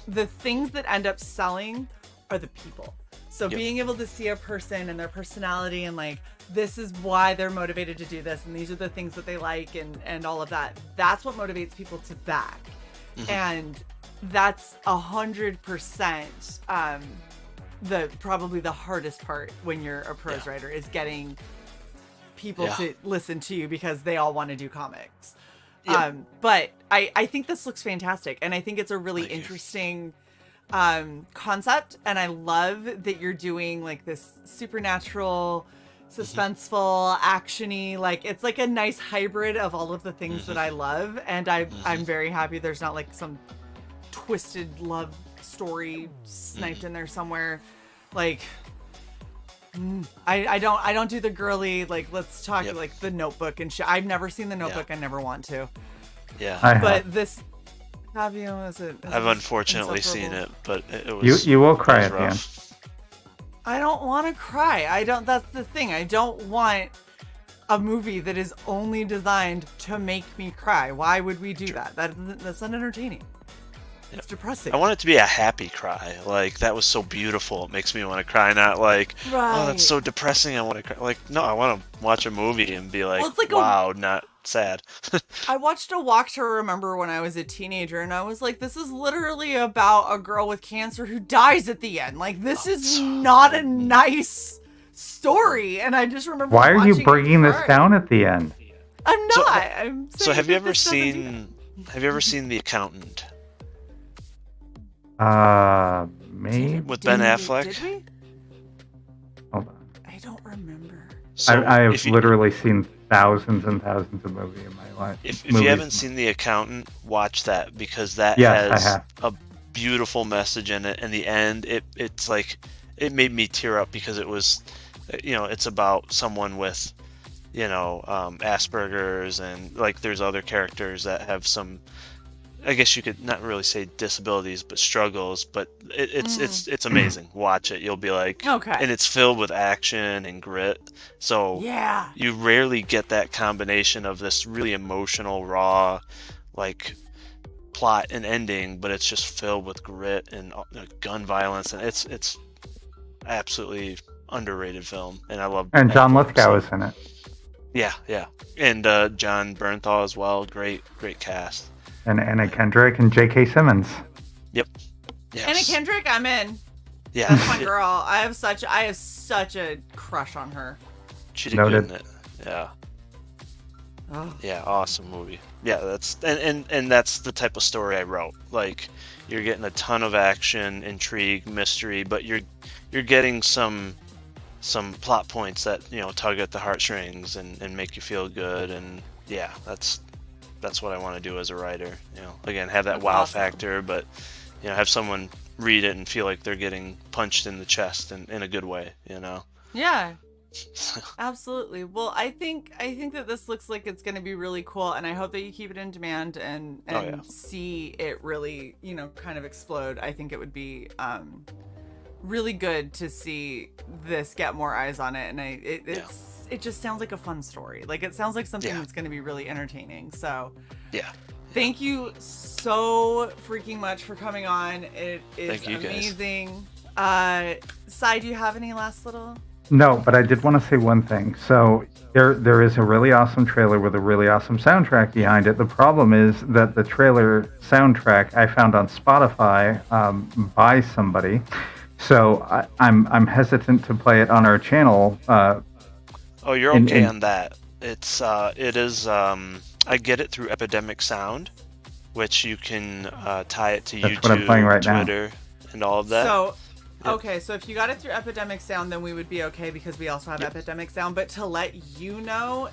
the things that end up selling are the people. So being able to see a person and their personality, and like, this is why they're motivated to do this, and these are the things that they like, and all of that, that's what motivates people to back. And that's 100% probably the hardest part when you're a prose writer, is getting people to listen to you, because they all want to do comics. But I think this looks fantastic, and I think it's a really interesting concept, and I love that you're doing like this supernatural, suspenseful, actiony, like, it's like a nice hybrid of all of the things that I love, and I'm very happy there's not like some twisted love story sniped in there somewhere. Like, I don't do the girly, like, let's talk like The Notebook and shit. I've never seen The Notebook. I never want to. Yeah. But this, have you? I've unfortunately seen it, but it was. You will cry at the rough. end. I don't want to cry. I don't. That's the thing. I don't want a movie that is only designed to make me cry. Why would we do that? That's unentertaining. It's depressing. I want it to be a happy cry. Like, that was so beautiful. It makes me want to cry. Not like, oh, that's so depressing. I want to cry. Like, no, I want to watch a movie and be like, it's like wow, not sad. I watched A Walk to Remember when I was a teenager, and I was like, this is literally about a girl with cancer who dies at the end. Like, this is not a nice story. And I just remember Why are you watching bringing it this down at the end? I'm not. I'm saying So have you that ever this doesn't do that. seen? Have you ever seen The Accountant Maybe. with Ben Did Affleck? we? Hold on. I don't remember. So I have if you- literally seen thousands and thousands of movies in my life. If you haven't seen The Accountant, watch that, because that Yes, I has have. a beautiful message in it. In the end, it's like, it made me tear up because it was, it's about someone with, Asperger's, and like there's other characters that have some, I guess you could not really say disabilities, but struggles. But it's amazing. Watch it. You'll be like, Okay. And it's filled with action and grit. So Yeah. you rarely get that combination of this really emotional, raw, like, plot and ending, but it's just filled with grit and gun violence, and it's absolutely underrated film, and I love. And John that. Lithgow is in it. Yeah, and John Bernthal as well. Great cast. And Anna Kendrick and J.K. Simmons. Yep. Yes. Anna Kendrick, I'm in. Yeah. That's my girl. I have such a crush on her. She did Noted. good in it. Yeah. Oh. Yeah, awesome movie. Yeah, that's and that's the type of story I wrote. Like, you're getting a ton of action, intrigue, mystery, but you're getting some plot points that, tug at the heartstrings and make you feel good, and yeah, that's what I want to do as a writer. Again, have that That's wow awesome. factor, but have someone read it and feel like they're getting punched in the chest in a good way, Yeah. Absolutely. Well, I think that this looks like it's going to be really cool, and I hope that you keep it in demand and see it really, kind of explode. I think it would be really good to see this get more eyes on it, and it just sounds like a fun story. Like, it sounds like something that's going to be really entertaining. So Yeah. thank you so freaking much for coming on. It is Thank you, guys. amazing. Sai, do you have any last little? No, but I did want to say one thing. So there is a really awesome trailer with a really awesome soundtrack behind it. The problem is that the trailer soundtrack I found on Spotify by somebody. So I'm hesitant to play it on our channel. Oh, you're okay on that. It is. I get it through Epidemic Sound, which you can tie it to That's YouTube, what I'm playing right now. Twitter, and all of that. So, okay, so if you got it through Epidemic Sound, then we would be okay because we also have Epidemic Sound. But to let you know,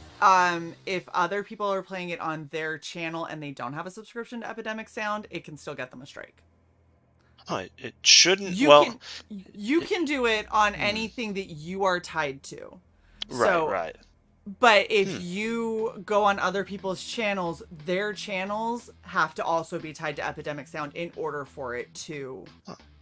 if other people are playing it on their channel and they don't have a subscription to Epidemic Sound, it can still get them a strike. Oh, it shouldn't. You can do it on anything that you are tied to. Right. But if you go on other people's channels, their channels have to also be tied to Epidemic Sound in order for it to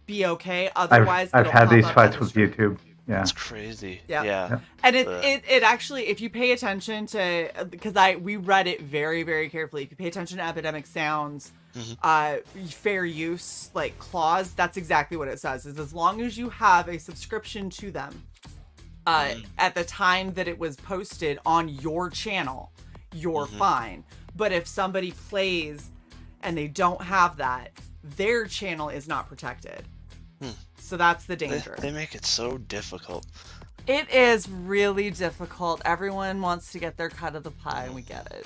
be okay. Otherwise, I've it'll had pop these up fights as a with strike. YouTube. Yeah. That's crazy. Yeah. Yeah. And it actually, if you pay attention to, because we read it very, very carefully. If you pay attention to Epidemic Sound's fair use clause, that's exactly what it says. Is as long as you have a subscription to them at the time that it was posted on your channel, you're fine. But if somebody plays and they don't have that, their channel is not protected. So that's the danger. They make it so difficult. It is really difficult. Everyone wants to get their cut of the pie, and we get it.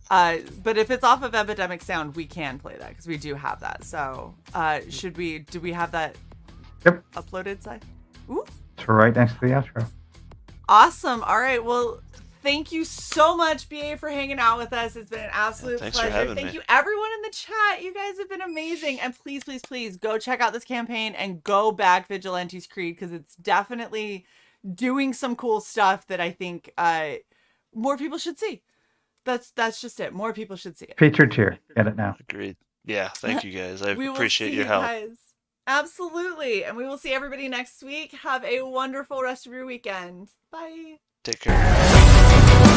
But if it's off of Epidemic Sound, we can play that because we do have that. So do we have that uploaded, Si? Ooh. It's right next to the outro. Awesome. All right. Well, Thank you so much, BA, for hanging out with us. It's been an absolute Thanks for pleasure. having Thank me. you, everyone in the chat. You guys have been amazing. And please, please, please go check out this campaign and go back Vigilantes Creed, because it's definitely doing some cool stuff that I think more people should see. That's just it. More people should see it. Featured tier. Get it now. Agreed. Yeah, thank you guys. I We will appreciate see your you help. guys. Absolutely. And we will see everybody next week. Have a wonderful rest of your weekend. Bye. Take care.